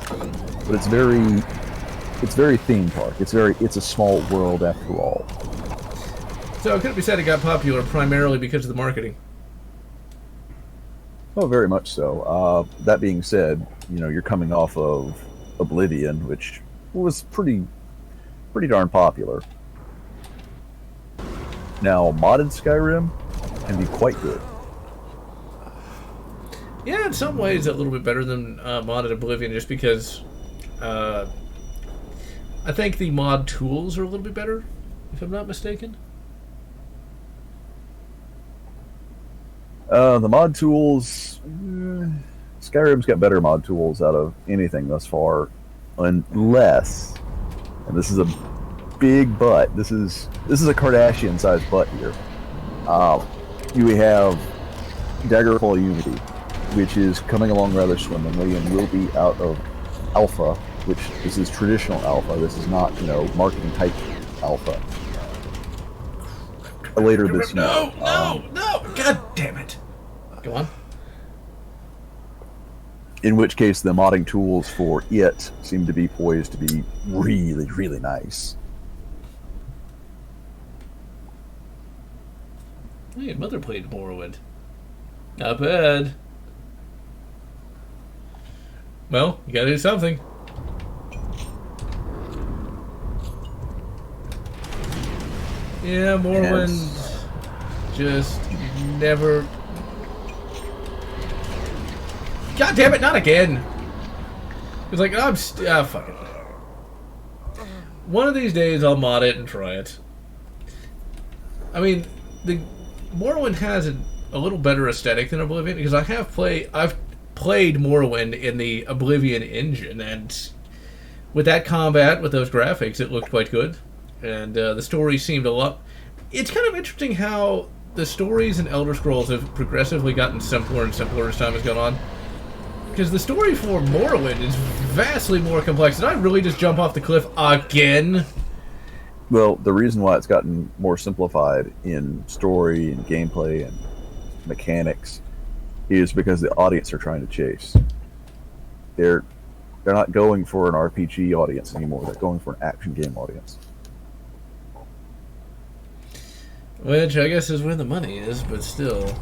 but it's very theme park. It's a small world after all. So could it be said it got popular primarily because of the marketing? Oh, very much so. That being said, you know, you're coming off of Oblivion, which was pretty darn popular. Now, modded Skyrim can be quite good. Yeah, in some ways a little bit better than modded Oblivion, just because I think the mod tools are a little bit better, if I'm not mistaken. The mod tools... Skyrim's got better mod tools out of anything thus far, unless, and this is a big but, this is a Kardashian-sized but here. You have Daggerfall Unity, which is coming along rather swimmingly and will be out of alpha, which this is traditional alpha. This is not, you know, marketing type alpha. Later this year. No! God damn it! Go on. In which case, the modding tools for it seem to be poised to be really, really nice. Hey, Mother played Morrowind. Not bad. Well, you gotta do something. Yeah, Morrowind just never... God damn it, not again! It's like, fuck it. One of these days I'll mod it and try it. I mean, the Morrowind has a little better aesthetic than Oblivion, because I've played Morrowind in the Oblivion engine, and with that combat, with those graphics, it looked quite good. And the story seemed a lot... It's kind of interesting how the stories in Elder Scrolls have progressively gotten simpler and simpler as time has gone on. Because the story for Morrowind is vastly more complex. Did I really just jump off the cliff again? Well, the reason why it's gotten more simplified in story and gameplay and mechanics is because the audience are trying to chase. They're not going for an RPG audience anymore. They're going for an action game audience. Which I guess is where the money is, but still.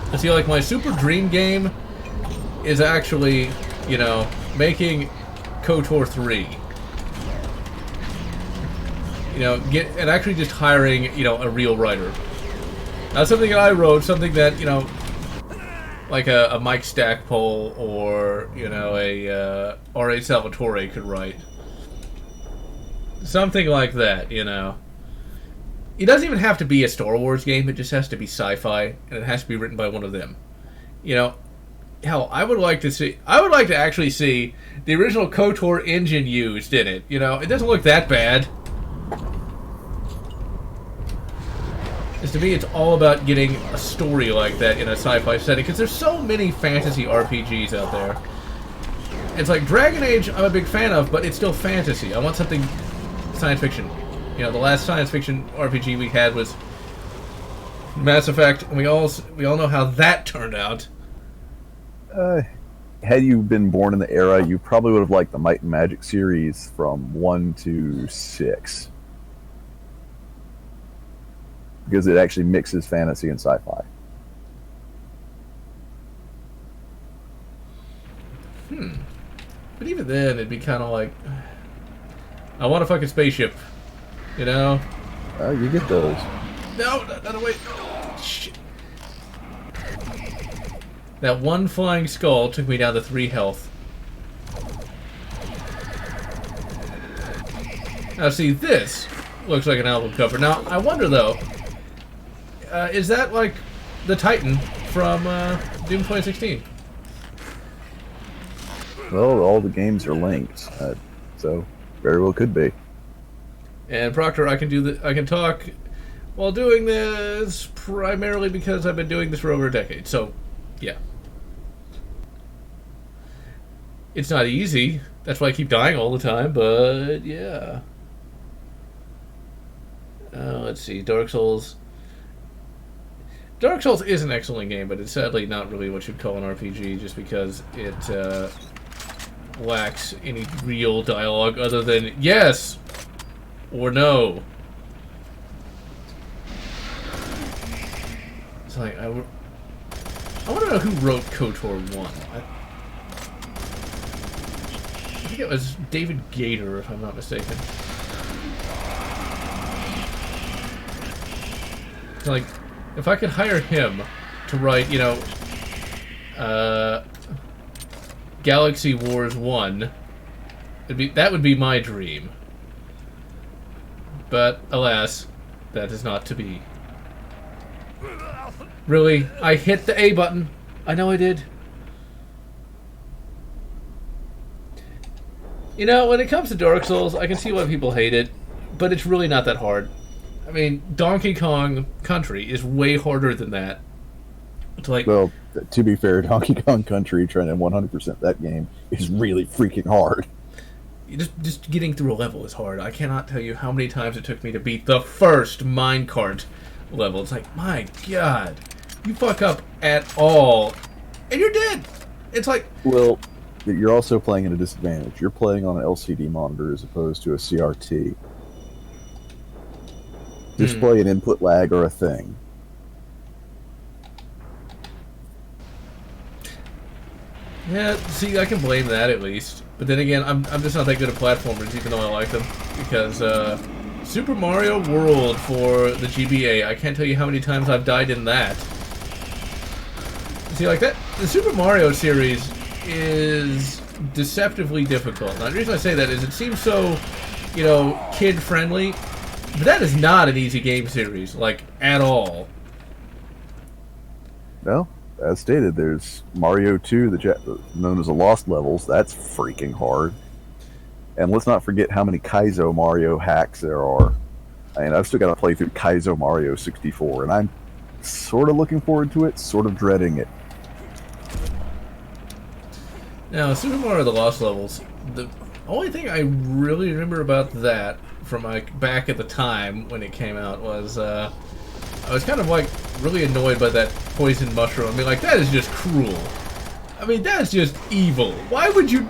I see, like, my super dream game is actually, you know, making KOTOR 3. You know, and actually just hiring, you know, a real writer. Not something that I wrote, something that, you know, like a Mike Stackpole or, you know, a R.A. Salvatore could write. Something like that, you know. It doesn't even have to be a Star Wars game, it just has to be sci-fi, and it has to be written by one of them. You know, hell, I would like to actually see the original KOTOR engine used in it. You know, it doesn't look that bad. Because to me, it's all about getting a story like that in a sci-fi setting, because there's so many fantasy RPGs out there. It's like Dragon Age, I'm a big fan of, but it's still fantasy. I want something science fiction. You know, the last science fiction RPG we had was Mass Effect, and we all know how that turned out. Had you been born in the era, you probably would have liked the Might and Magic series from 1 to 6. Because it actually mixes fantasy and sci-fi. But even then, it'd be kind of like, I want a fucking spaceship. You know? You get those. No, wait. Shit. That one flying skull took me down to 3 health. Now see, this looks like an album cover. Now, I wonder, though, is that like the Titan from Doom 2016? Well, all the games are linked, so very well could be. And Proctor, I can talk while doing this primarily because I've been doing this for over a decade. So, yeah. It's not easy. That's why I keep dying all the time, but yeah. Let's see. Dark Souls. Dark Souls is an excellent game, but it's sadly not really what you'd call an RPG just because it lacks any real dialogue other than yes or no. It's like, I want to know who wrote KOTOR 1. I think it was David Gator, if I'm not mistaken. It's like, if I could hire him to write, you know, Galaxy Wars 1, that would be my dream. But, alas, that is not to be. Really? I hit the A button. I know I did. You know, when it comes to Dark Souls, I can see why people hate it, but it's really not that hard. I mean, Donkey Kong Country is way harder than that. It's like, well, to be fair, Donkey Kong Country, trying to 100% that game, is really freaking hard. Just getting through a level is hard. I cannot tell you how many times it took me to beat the first minecart level. It's like, my God, you fuck up at all, and you're dead. It's like, well, you're also playing at a disadvantage. You're playing on an LCD monitor as opposed to a CRT. Display and input lag are a thing. Yeah, see, I can blame that at least. But then again, I'm just not that good at platformers, even though I like them. Because Super Mario World for the GBA, I can't tell you how many times I've died in that. See, like that, the Super Mario series is deceptively difficult. Now, the reason I say that is it seems so, you know, kid-friendly. But that is not an easy game series, like, at all. No, as stated, there's Mario 2, known as the Lost Levels. That's freaking hard. And let's not forget how many Kaizo Mario hacks there are. And I've still got to play through Kaizo Mario 64, and I'm sort of looking forward to it, sort of dreading it. Now, Super Mario The Lost Levels, the only thing I really remember about that from like back at the time when it came out was I was kind of like really annoyed by that poison mushroom. I mean, like, that is just cruel. I mean, that is just evil. Why would you...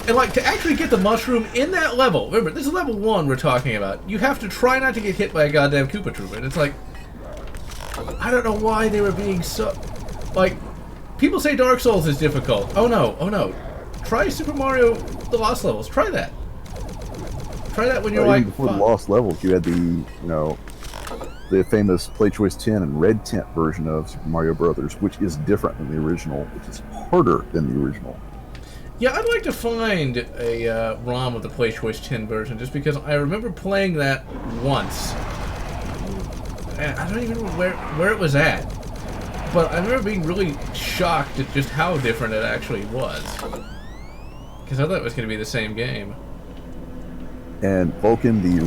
And like, to actually get the mushroom in that level, remember, this is level 1 we're talking about, you have to try not to get hit by a goddamn Koopa Troopa. And it's like, I don't know why they were being so... Like, people say Dark Souls is difficult. Oh no, oh no. Try Super Mario The Lost Levels. Try that. Try that when you're like... Before the Lost Levels, you had the, you know, the famous Play Choice 10 and red tint version of Super Mario Brothers, which is different than the original, which is harder than the original. Yeah, I'd like to find a ROM of the Play Choice 10 version, just because I remember playing that once. And I don't even know where it was at. But I remember being really shocked at just how different it actually was. Because I thought it was going to be the same game. And Vulcan, the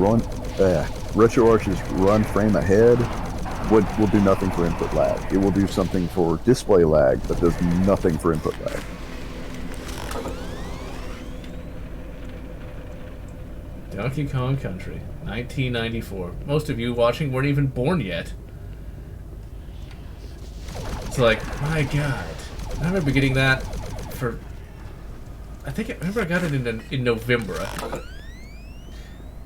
RetroArch's run frame ahead will do nothing for input lag. It will do something for display lag, but does nothing for input lag. Donkey Kong Country, 1994. Most of you watching weren't even born yet. It's like, my God. I remember getting that for... I remember I got it in November.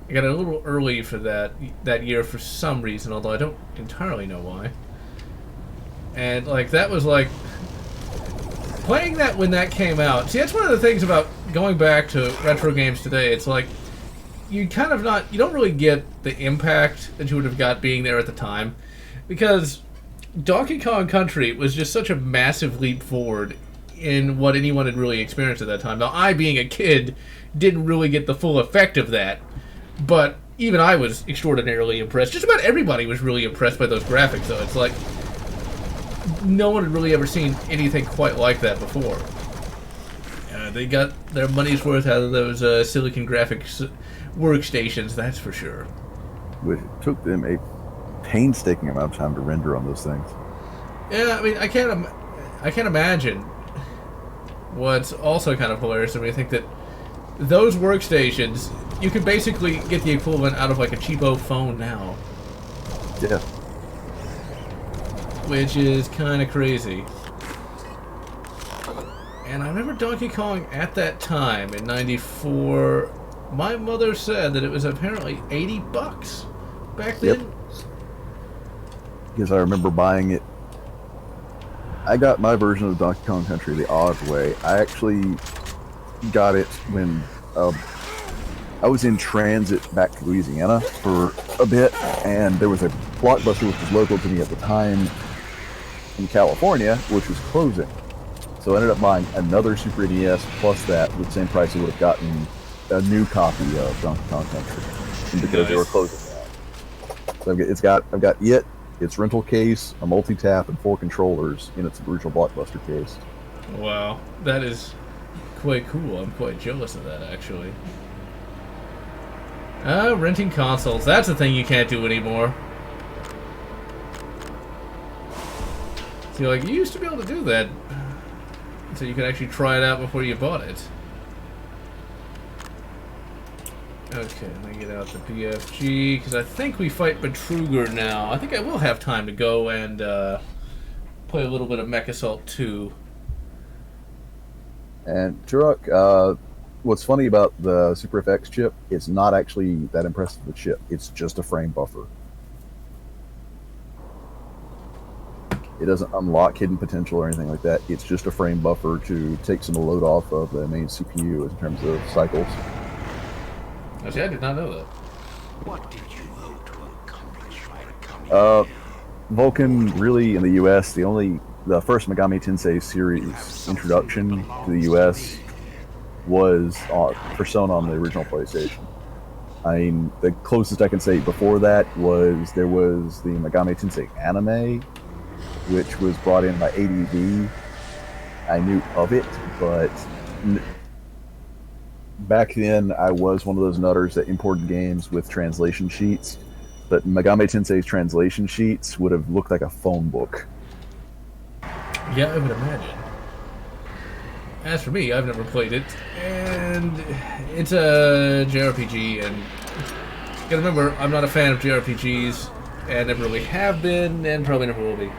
I got it a little early for that year for some reason, although I don't entirely know why. And, like, that was, like... Playing that when that came out... See, that's one of the things about going back to retro games today. It's like, you kind of not... You don't really get the impact that you would have got being there at the time. Because Donkey Kong Country was just such a massive leap forward in what anyone had really experienced at that time. Now, I, being a kid, didn't really get the full effect of that. But even I was extraordinarily impressed. Just about everybody was really impressed by those graphics, though. It's like no one had really ever seen anything quite like that before. They got their money's worth out of those Silicon Graphics workstations, that's for sure. Which took them a painstaking amount of time to render on those things. Yeah, I mean, I can't imagine. What's also kind of hilarious to me, I think that those workstations, you could basically get the equivalent out of like a cheapo phone now. Yeah. Which is kind of crazy. And I remember Donkey Kong at that time in '94. My mother said that it was apparently $80 back then. Yep. Because I remember buying it. I got my version of Donkey Kong Country the odd way. I actually got it when I was in transit back to Louisiana for a bit, and there was a Blockbuster which was local to me at the time in California, which was closing. So I ended up buying another Super NES plus that with the same price I would have gotten a new copy of Donkey Kong Country, and because they were closing that. So I've got its rental case, a multi-tap, and 4 controllers in its original Blockbuster case. Wow, that is quite cool. I'm quite jealous of that, actually. Renting consoles. That's a thing you can't do anymore. See, like, you used to be able to do that. So you could actually try it out before you bought it. Okay, let me get out the BFG, because I think we fight Betruger now. I think I will have time to go and play a little bit of MechAssault 2. And Turok, what's funny about the Super FX chip, it's not actually that impressive of a chip. It's just a frame buffer. It doesn't unlock hidden potential or anything like that. It's just a frame buffer to take some load off of the main CPU in terms of cycles. Actually, I did not know that. What did you hope to accomplish by coming here? Vulcan, really, in the US, the first Megami Tensei series introduction to the US was Persona on the original PlayStation. I mean, the closest I can say before that was there was the Megami Tensei anime, which was brought in by ADV. I knew of it, but back then I was one of those nutters that imported games with translation sheets, but Megami Tensei's translation sheets would have looked like a phone book. Yeah, I would imagine. As for me, I've never played it, and it's a JRPG, and you gotta remember, I'm not a fan of JRPGs, and never really have been, and probably never will be.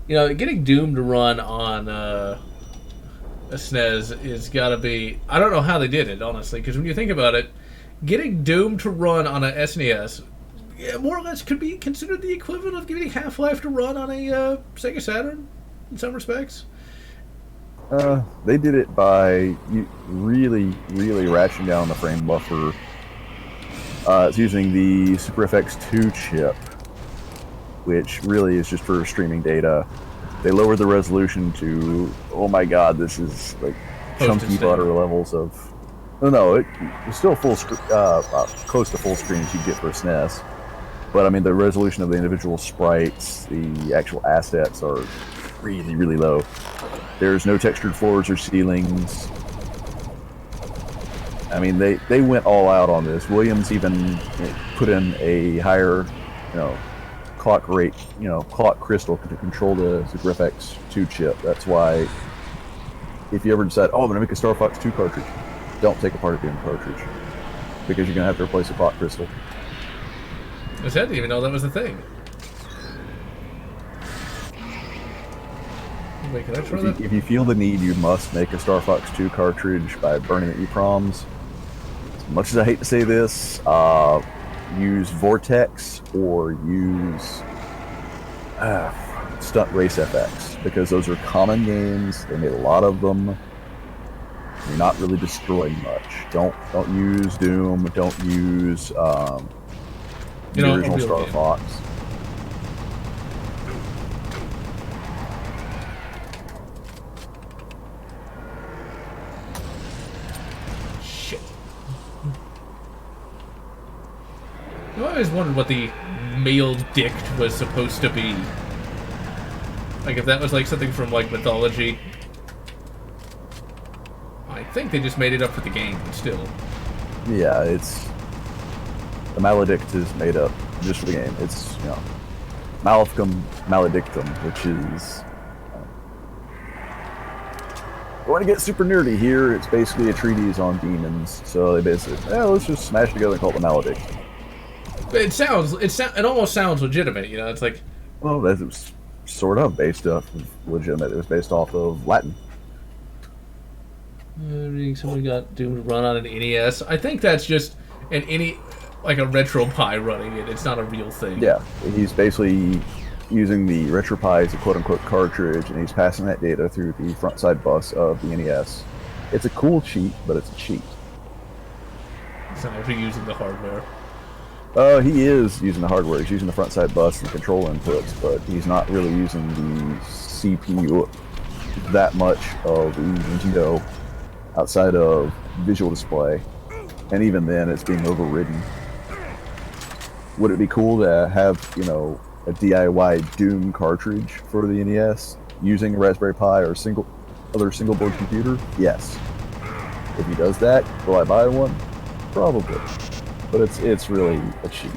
You know, getting Doom to run on a SNES is gotta be... I don't know how they did it, honestly, because when you think about it, getting Doom to run on a SNES, more or less could be considered the equivalent of getting Half-Life to run on a Sega Saturn, in some respects. They did it by really, really ratcheting down the frame buffer. It's using the Super FX2 chip, which really is just for streaming data. They lowered the resolution to, oh my god, this is like chunky butter levels of... No, it was still full close to full screen as you get for a SNES. But I mean, the resolution of the individual sprites, the actual assets are really, really low. There's no textured floors or ceilings. I mean, they went all out on this. Williams even put in a higher, clock rate, clock crystal to control the Super FX 2 chip. That's why, if you ever decide, oh, I'm going to make a Star Fox 2 cartridge, don't take apart a Doom cartridge, because you're going to have to replace a clock crystal. I didn't even know that was a thing. Wait, can I try that? If you feel the need, you must make a Star Fox 2 cartridge by burning the EPROMs. As much as I hate to say this, use Vortex or use Stunt Race FX, because those are common games. They made a lot of them. You're not really destroying much. Don't use Doom. Don't use the original Star Fox. I always wondered what the male dick was supposed to be. Like, if that was, like, something from, like, mythology. I think they just made it up for the game, but still. Yeah, it's... The Maledict is made up just for the game. It's, you know, Maleficum Maledictum, which is... Going to get super nerdy here, it's basically a treatise on demons. So they basically, let's just smash together and call it the Maledict. It almost sounds legitimate, you know, it's like... Well, that was sort of based off of legitimate. It was based off of Latin. Somebody got Doom to run on an NES. I think that's just like a RetroPie running it. It's not a real thing. Yeah, he's basically using the RetroPie as a quote-unquote cartridge, and he's passing that data through the front-side bus of the NES. It's a cool cheat, but it's a cheat. He's not actually using the hardware. He is using the hardware. He's using the front-side bus and control inputs, but he's not really using the CPU that much of the Nintendo outside of visual display. And even then, it's being overridden. Would it be cool to have, you know, a DIY Doom cartridge for the NES using a Raspberry Pi or other single board computer? Yes. If he does that, will I buy one? Probably. But it's really a cheat.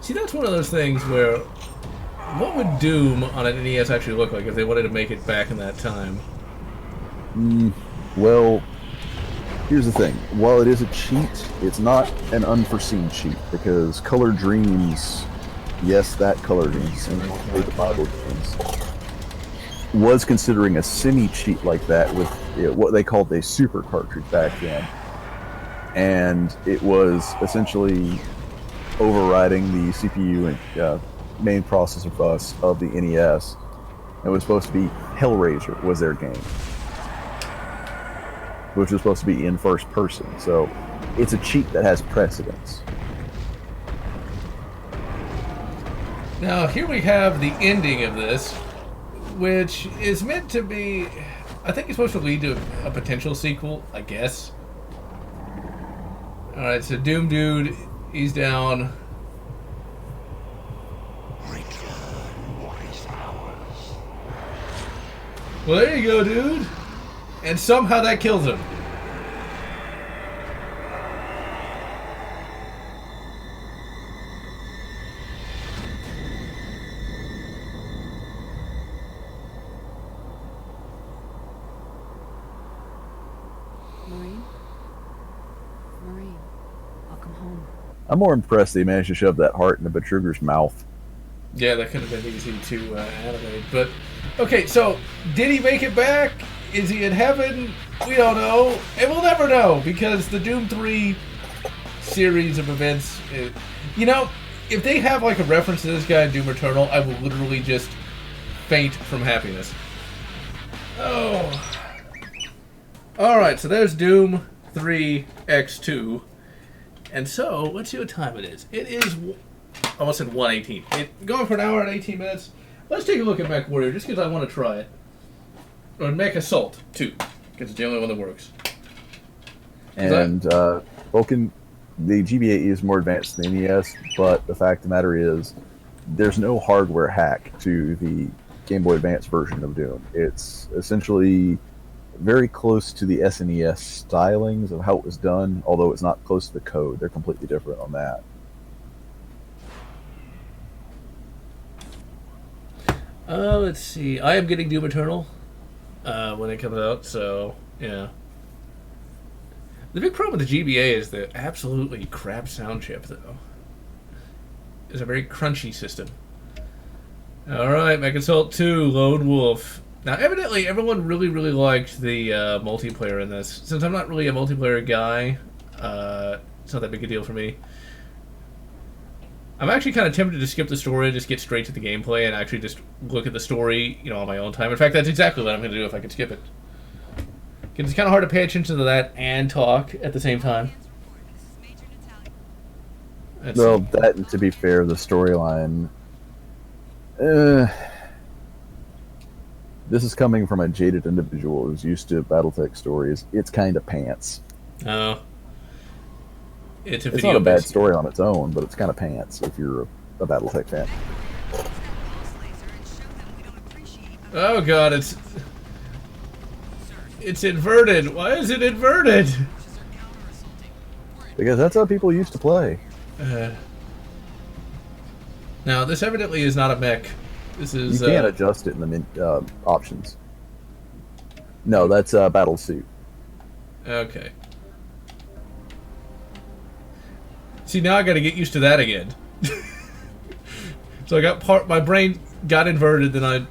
See, that's one of those things where, what would Doom on an NES actually look like if they wanted to make it back in that time? Well, here's the thing. While it is a cheat, it's not an unforeseen cheat, because Color Dreams, yes, that Color Dreams, and the Bible Dreams, was considering a semi-cheat like that with what they called a super cartridge back then. And it was essentially overriding the CPU and main processor bus of the NES. It was supposed to be Hellraiser was their game, which was supposed to be in first person. So it's a cheat that has precedence. Now, here we have the ending of this, which is meant to be... I think it's supposed to lead to a potential sequel, I guess. Alright, so Doom Dude, he's down. Well, there you go, dude. And somehow that kills him. Maureen, welcome home. I'm more impressed they managed to shove that heart into Betrugger's mouth. Yeah, that could have been easy to animate. But, okay, so, did he make it back? Is he in heaven? We don't know. And we'll never know, because the Doom 3 series of events... you know, if they have, like, a reference to this guy in Doom Eternal, I will literally just faint from happiness. Oh. Alright, so there's Doom 3 X2. And so, let's see what time it is. It is... almost at 1:18. Going for an hour and 18 minutes. Let's take a look at MechWarrior, just because I want to try it. Or MechAssault 2, because it's the only one that works. And Vulcan, the GBA is more advanced than the NES, but the fact of the matter is, there's no hardware hack to the Game Boy Advance version of Doom. It's essentially very close to the SNES stylings of how it was done, although it's not close to the code. They're completely different on that. Let's see. I am getting Doom Eternal when it comes out, so, yeah. The big problem with the GBA is the absolutely crap sound chip, though. It's a very crunchy system. Alright, MechAssault 2, Lone Wolf. Now, evidently, everyone really, really liked the multiplayer in this. Since I'm not really a multiplayer guy, it's not that big a deal for me. I'm actually kind of tempted to skip the story and just get straight to the gameplay and actually just look at the story, you know, on my own time. In fact, that's exactly what I'm going to do if I could skip it. It's kind of hard to pay attention to that and talk at the same time. Well, that, and to be fair, the storyline... this is coming from a jaded individual who's used to Battletech stories. It's kind of pants. Oh. It's a It's video. not a bad based- story on its own, but it's kind of pants if you're a BattleTech fan. Oh god, it's inverted. Why is it inverted? Because that's how people used to play. Now, this evidently is not a mech. This You is can't adjust it in the options. No, that's a battle suit. okay. See, now I got to get used to that again. So I got my brain got inverted, then oh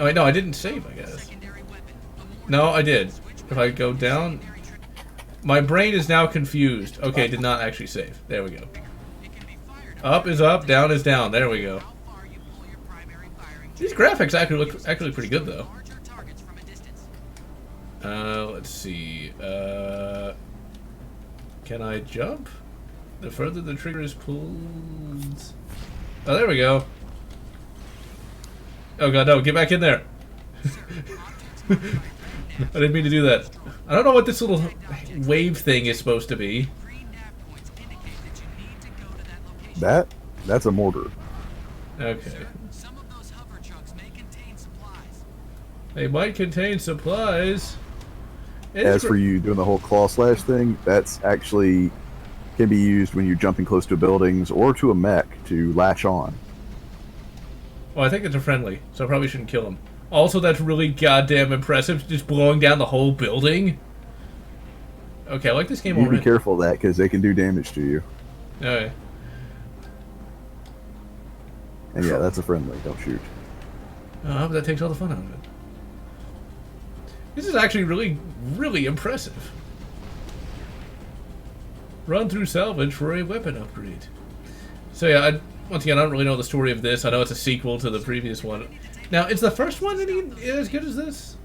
wait, no, I didn't save, I guess. No, I did. If I go down, my brain is now confused. Okay, did not actually save. There we go. Up is up, down is down. There we go. These graphics actually look pretty good though. Let's see. Can I jump? The further the trigger is pulled. Oh, there we go. Oh god, no! Get back in there. I didn't mean to do that. I don't know what this little wave thing is supposed to be. That's a mortar. Okay. They might contain supplies. As for you doing the whole claw slash thing, that's actually can be used when you're jumping close to buildings or to a mech to latch on. Well, I think it's a friendly, so I probably shouldn't kill him. Also, that's really goddamn impressive, just blowing down the whole building. Okay, I like this game You already. be careful of that because they can do damage to you. Okay. And yeah, that's a friendly. Don't shoot. But that takes all the fun out of it. This is actually really, really impressive. Run through salvage for a weapon upgrade. So yeah, once again, I don't really know the story of this. I know it's a sequel to the previous one. Now, is the first one as good as this?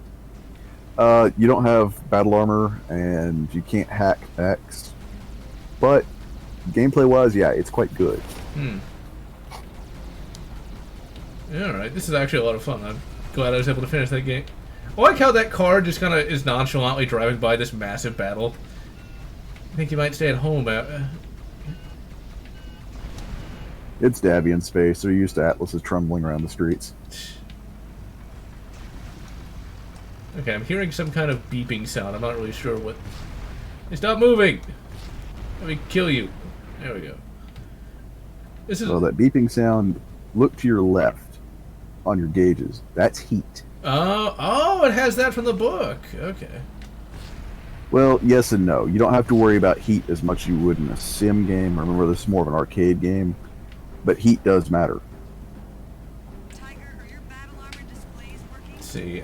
You don't have battle armor and you can't hack X, but gameplay-wise, yeah, it's quite good. Yeah, alright, this is actually a lot of fun. I'm glad I was able to finish that game. I like how that car just kind of is nonchalantly driving by this massive battle. I think you might stay at home. It's Davian space. They're used to Atlases trundling around the streets. Okay, I'm hearing some kind of beeping sound. I'm not really sure what... Hey, stop moving! Let me kill you. There we go. This is... So that beeping sound, look to your left on your gauges. That's heat. Oh, it has that from the book. Okay. Well, yes and no. You don't have to worry about heat as much as you would in a sim game. Remember, this is more of an arcade game. But heat does matter. Let's see.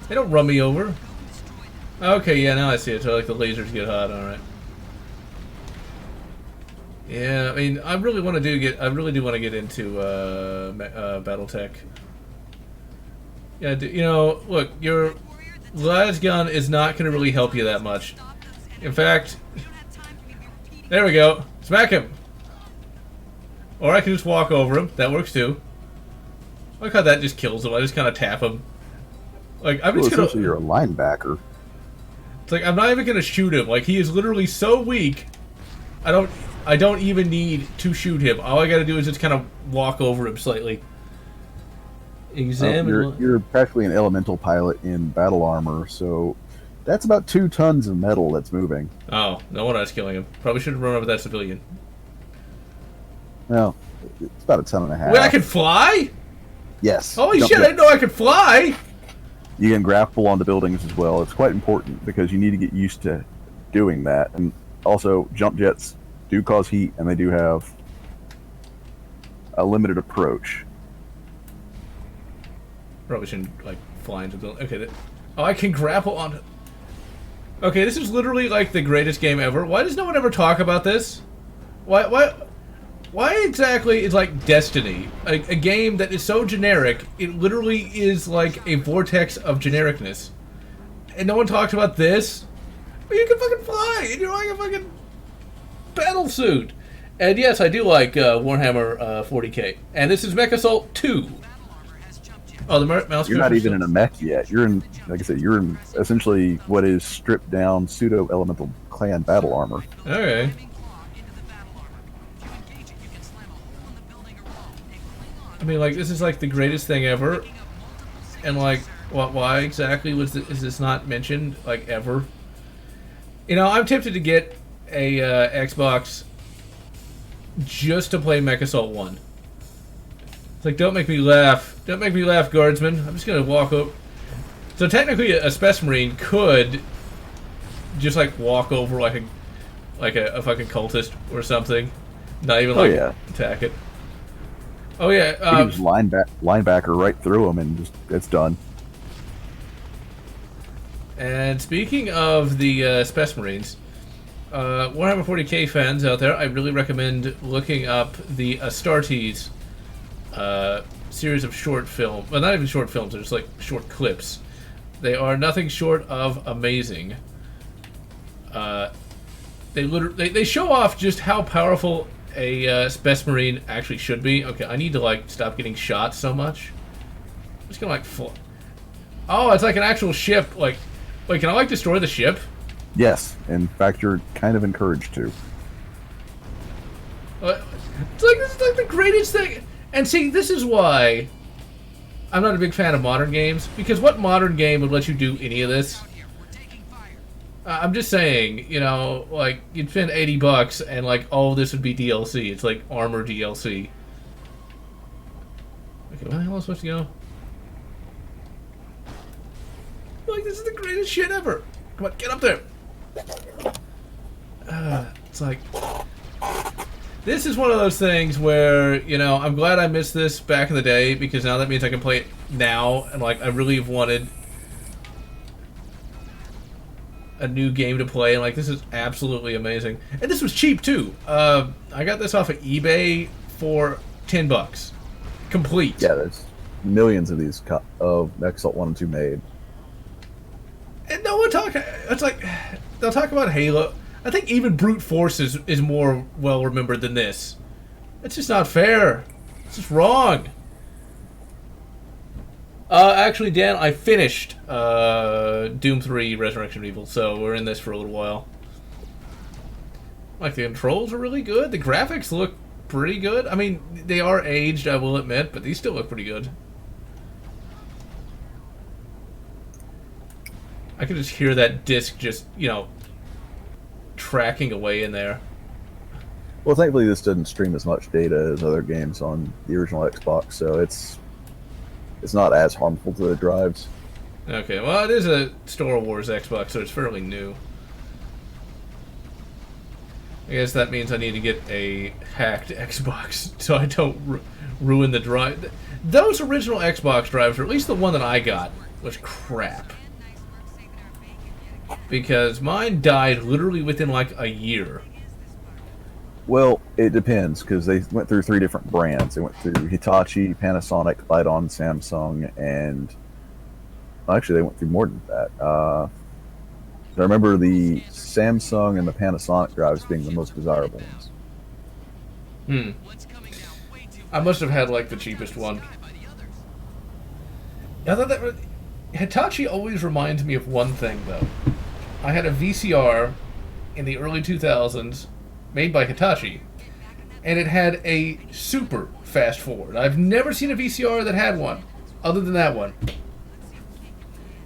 They don't run me over. Okay, yeah, now I see it. So like the lasers get hot. All right. Yeah, I mean, I really want to do want to get into BattleTech. Yeah, you know, look, your las gun is not going to really help you that much. In fact, there we go. Smack him. Or I can just walk over him. That works too. I like how that just kills him. I just kind of tap him. Like I'm just essentially, gonna. you're a linebacker. It's like I'm not even gonna shoot him. Like he is literally so weak. I don't even need to shoot him. All I gotta do is just kind of walk over him slightly. Examine. You're practically an elemental pilot in battle armor, so that's about 2 tons of metal that's moving. Oh, no wonder I was killing him. Probably should have run over that civilian. Well, it's about 1.5 tons. Wait, I can fly? Yes. Holy Jump shit! I jets. didn't know I could fly. You can grapple onto buildings as well. It's quite important because you need to get used to doing that. And also, jump jets do cause heat, and they do have a limited approach. Probably shouldn't like fly into the. Okay. Oh, I can grapple on. Okay, this is literally like the greatest game ever. Why does no one ever talk about this? Why exactly is like Destiny a game that is so generic? It literally is like a vortex of genericness, and no one talks about this. Well, you can fucking fly, and you're like a fucking battle suit. And yes, I do like Warhammer 40k, and this is MechAssault 2. Oh, the mouse. You're not even in a mech yet. You're in, like I said, you're in essentially what is stripped down pseudo elemental clan battle armor. Okay. I mean, like, this is like the greatest thing ever, and like, what? Why exactly is this not mentioned like ever? You know, I'm tempted to get a Xbox just to play MechAssault 1. It's like, don't make me laugh. Don't make me laugh, guardsman. I'm just gonna walk over. So technically, a Space Marine could just like walk over like a fucking cultist or something, not even like attack it. Oh yeah, you can just linebacker right through them and just it's done. And speaking of the Space Marines, Warhammer 40k fans out there, I really recommend looking up the Astartes series of short film. Well, not even short films; they're just like short clips. They are nothing short of amazing. They show off just how powerful a Space Marine actually should be. Okay, I need to like stop getting shot so much. I'm just gonna like oh, it's like an actual ship. Like, wait, can I like destroy the ship? Yes, in fact, you're kind of encouraged to. It's like this is like the greatest thing. And see, this is why I'm not a big fan of modern games, because what modern game would let you do any of this? I'm just saying, you know, like, you'd spend $80 and, like, all of this would be DLC. It's like armor DLC. Okay, where the hell am I supposed to go? Like, this is the greatest shit ever. Come on, get up there. It's like... This is one of those things where, you know, I'm glad I missed this back in the day, because now that means I can play it now, and, like, I really have wanted a new game to play, and like this is absolutely amazing. And this was cheap too. I got this off of eBay for $10, complete. Yeah, there's millions of these of MechAssault 1 and 2 made. And no one talk. It's like they'll talk about Halo. I think even Brute Force is more well remembered than this. It's just not fair. It's just wrong. Actually, Dan, I finished Doom 3 Resurrection of Evil, so we're in this for a little while. Like, the controls are really good. The graphics look pretty good. I mean, they are aged, I will admit, but these still look pretty good. I can just hear that disc just, you know, tracking away in there. Well, thankfully this doesn't stream as much data as other games on the original Xbox, so it's not as harmful to the drives. Okay, well, it is a Star Wars Xbox, so it's fairly new. I guess that means I need to get a hacked Xbox so I don't ruin the drive. Those original Xbox drives, or at least the one that I got, was crap. Because mine died literally within like a year. Well, it depends, because they went through 3 different brands. They went through Hitachi, Panasonic, Lydon, Samsung, and... Well, actually, they went through more than that. I remember the Samsung and the Panasonic drives being the most desirable ones. I must have had, like, the cheapest one. I thought that... Hitachi always reminds me of one thing, though. I had a VCR in the early 2000s... made by Hitachi, and it had a super fast forward. I've never seen a VCR that had one, other than that one.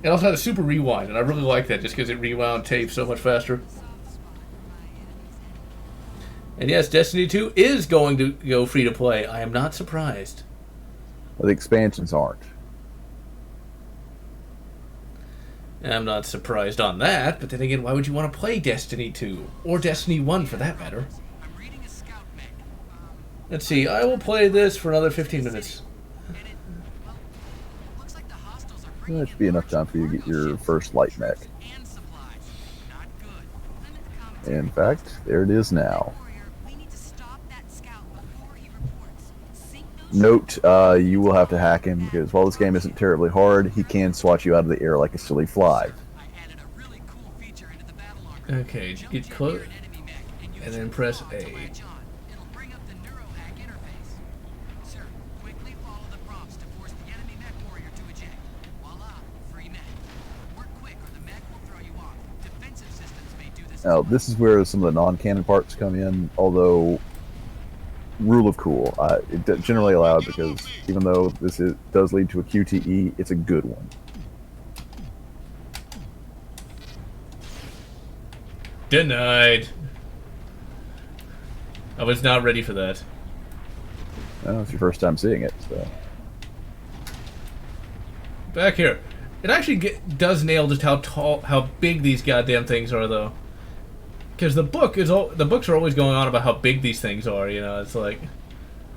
It also had a super rewind, and I really like that just because it rewound tape so much faster. And yes, Destiny 2 is going to go free to play. I am not surprised. Well, the expansions aren't. I'm not surprised on that, but then again, why would you want to play Destiny 2? Or Destiny 1, for that matter. Let's see, I will play this for another 15 minutes. That should be enough time for you to get your first light mech. In fact, there it is now. Note, you will have to hack him, because while this game isn't terribly hard, he can swat you out of the air like a silly fly. Okay, get close, and then press A. Now, this is where some of the non-canon parts come in, although rule of cool, generally allowed because even though does lead to a QTE, it's a good one. Denied. I was not ready for that. Well, it's your first time seeing it, so. Back here. It actually does nail just how big these goddamn things are, though. Because the books are always going on about how big these things are. You know, it's like.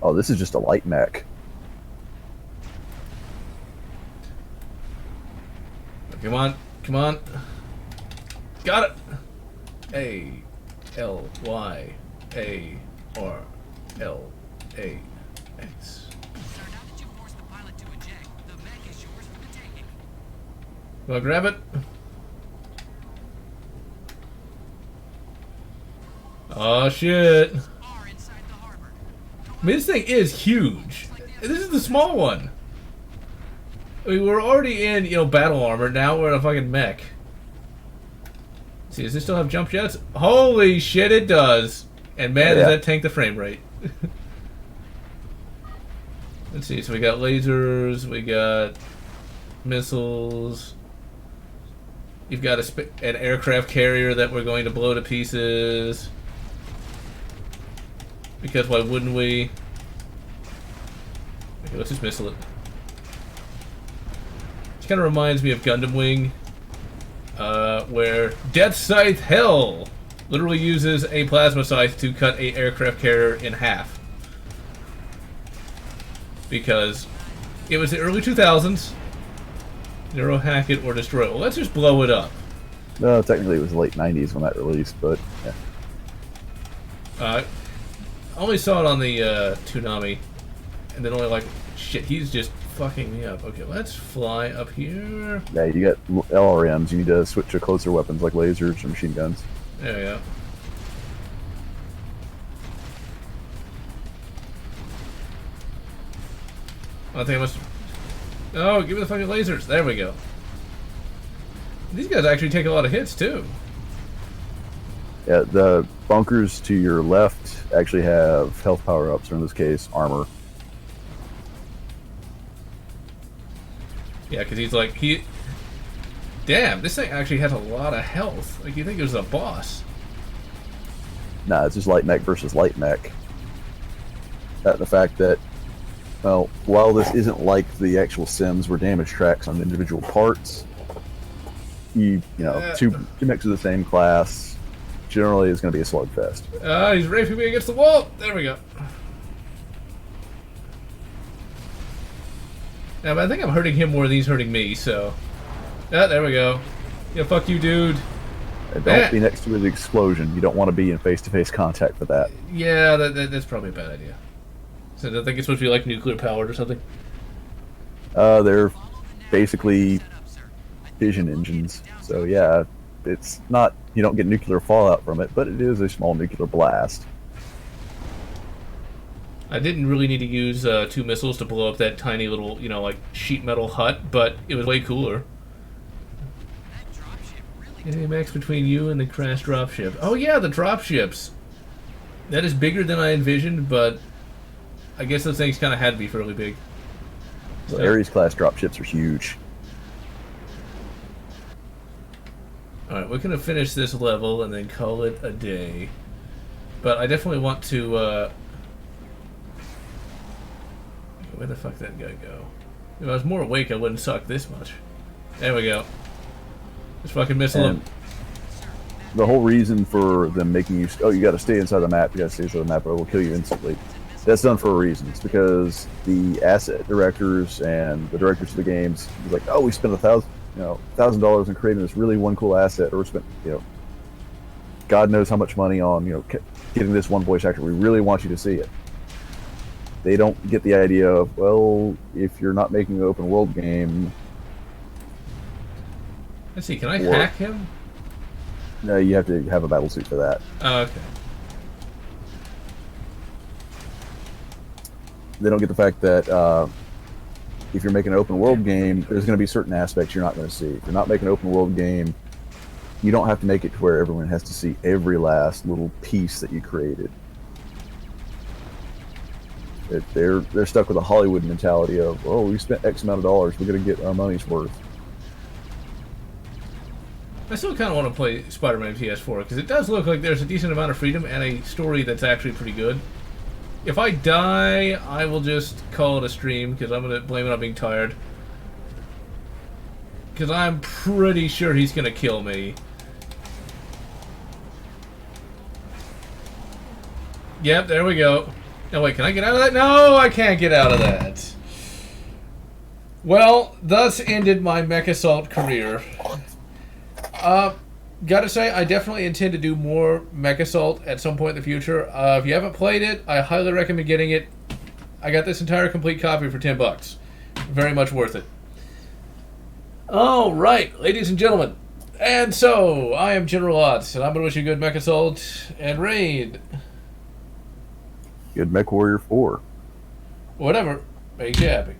Oh, this is just a light mech. Come on, come on. Got it. A, L, Y, A, R, L, A, X. Sir, now that you've forced the pilot to eject, the mech is yours for the taking. Wanna grab it? Oh shit. Are inside the harbor. I mean, this thing is huge. This is the small one. I mean, we're already in, you know, battle armor. Now we're in a fucking mech. See, does this still have jump jets? Holy shit, it does. And man, does that tank the frame rate. Let's see, so we got lasers, we got missiles. You've got an aircraft carrier that we're going to blow to pieces. Because why wouldn't we? Okay, let's just missile it. This kind of reminds me of Gundam Wing, where Death Scythe Hell literally uses a plasma scythe to cut a aircraft carrier in half. Because it was the early 2000s. Neuro hack it or destroy it. Well, let's just blow it up. No, technically it was the late 90s when that released, but yeah. I only saw it on the Toonami, and then only like, shit, he's just fucking me up. Okay, let's fly up here. Yeah, you got LRMs. You need to switch to closer weapons like lasers or machine guns. There we go. I think I must. Oh, give me the fucking lasers. There we go. These guys actually take a lot of hits too. Yeah, the bunkers to your left actually have health power-ups, or in this case, armor. Yeah, because he's like, damn, this thing actually has a lot of health. Like, you think it was a boss. Nah, it's just light mech versus light mech. The fact that, well, while this isn't like the actual Sims where damage tracks on individual parts, you know, two mechs of the same class generally is going to be a slugfest. He's raping me against the wall. There we go. Yeah, but I think I'm hurting him more than he's hurting me, so. Yeah, there we go. Yeah, fuck you, dude. And don't be next to an explosion. You don't want to be in face-to-face contact with that. Yeah, that's probably a bad idea. So I think it's supposed to be like nuclear powered or something. They're basically fission engines. So yeah, it's not, you don't get nuclear fallout from it, but it is a small nuclear blast. I didn't really need to use 2 missiles to blow up that tiny little, you know, like sheet metal hut, but it was way cooler. Any max between you and the crash dropship? Oh yeah, the dropships. That is bigger than I envisioned, but I guess those things kind of had to be fairly big. So Ares class dropships are huge. Alright, we're going to finish this level and then call it a day. But I definitely want to, where the fuck did that guy go? If I was more awake, I wouldn't suck this much. There we go. Just fucking missile him. The whole reason for them making you, you gotta stay inside the map, or it will kill you instantly. That's done for a reason. It's because the asset directors and the directors of the games was like, oh, we spent $1,000 in creating this really one cool asset, or we spent, God knows how much money on, getting this one voice actor. We really want you to see it. They don't get the idea of, well, if you're not making an open world game. Let's see, can I hack him? No, you have to have a battle suit for that. Oh, okay. They don't get the fact that if you're making an open world game, there's going to be certain aspects you're not going to see. If you're not making an open world game, you don't have to make it to where everyone has to see every last little piece that you created. They're stuck with a Hollywood mentality of, oh, we spent X amount of dollars, we're going to get our money's worth. I still kind of want to play Spider-Man PS4 because it does look like there's a decent amount of freedom and a story that's actually pretty good. If I die, I will just call it a stream because I'm going to blame it on being tired. Because I'm pretty sure he's going to kill me. Yep, there we go. No, wait, can I get out of that? No, I can't get out of that. Well, thus ended my MechAssault career. Gotta say, I definitely intend to do more MechAssault at some point in the future. If you haven't played it, I highly recommend getting it. I got this entire complete copy for $10. Very much worth it. Alright, ladies and gentlemen. And so, I am General Lotz, and I'm going to wish you good MechAssault and raid. Good Mech Warrior 4. Whatever makes you happy.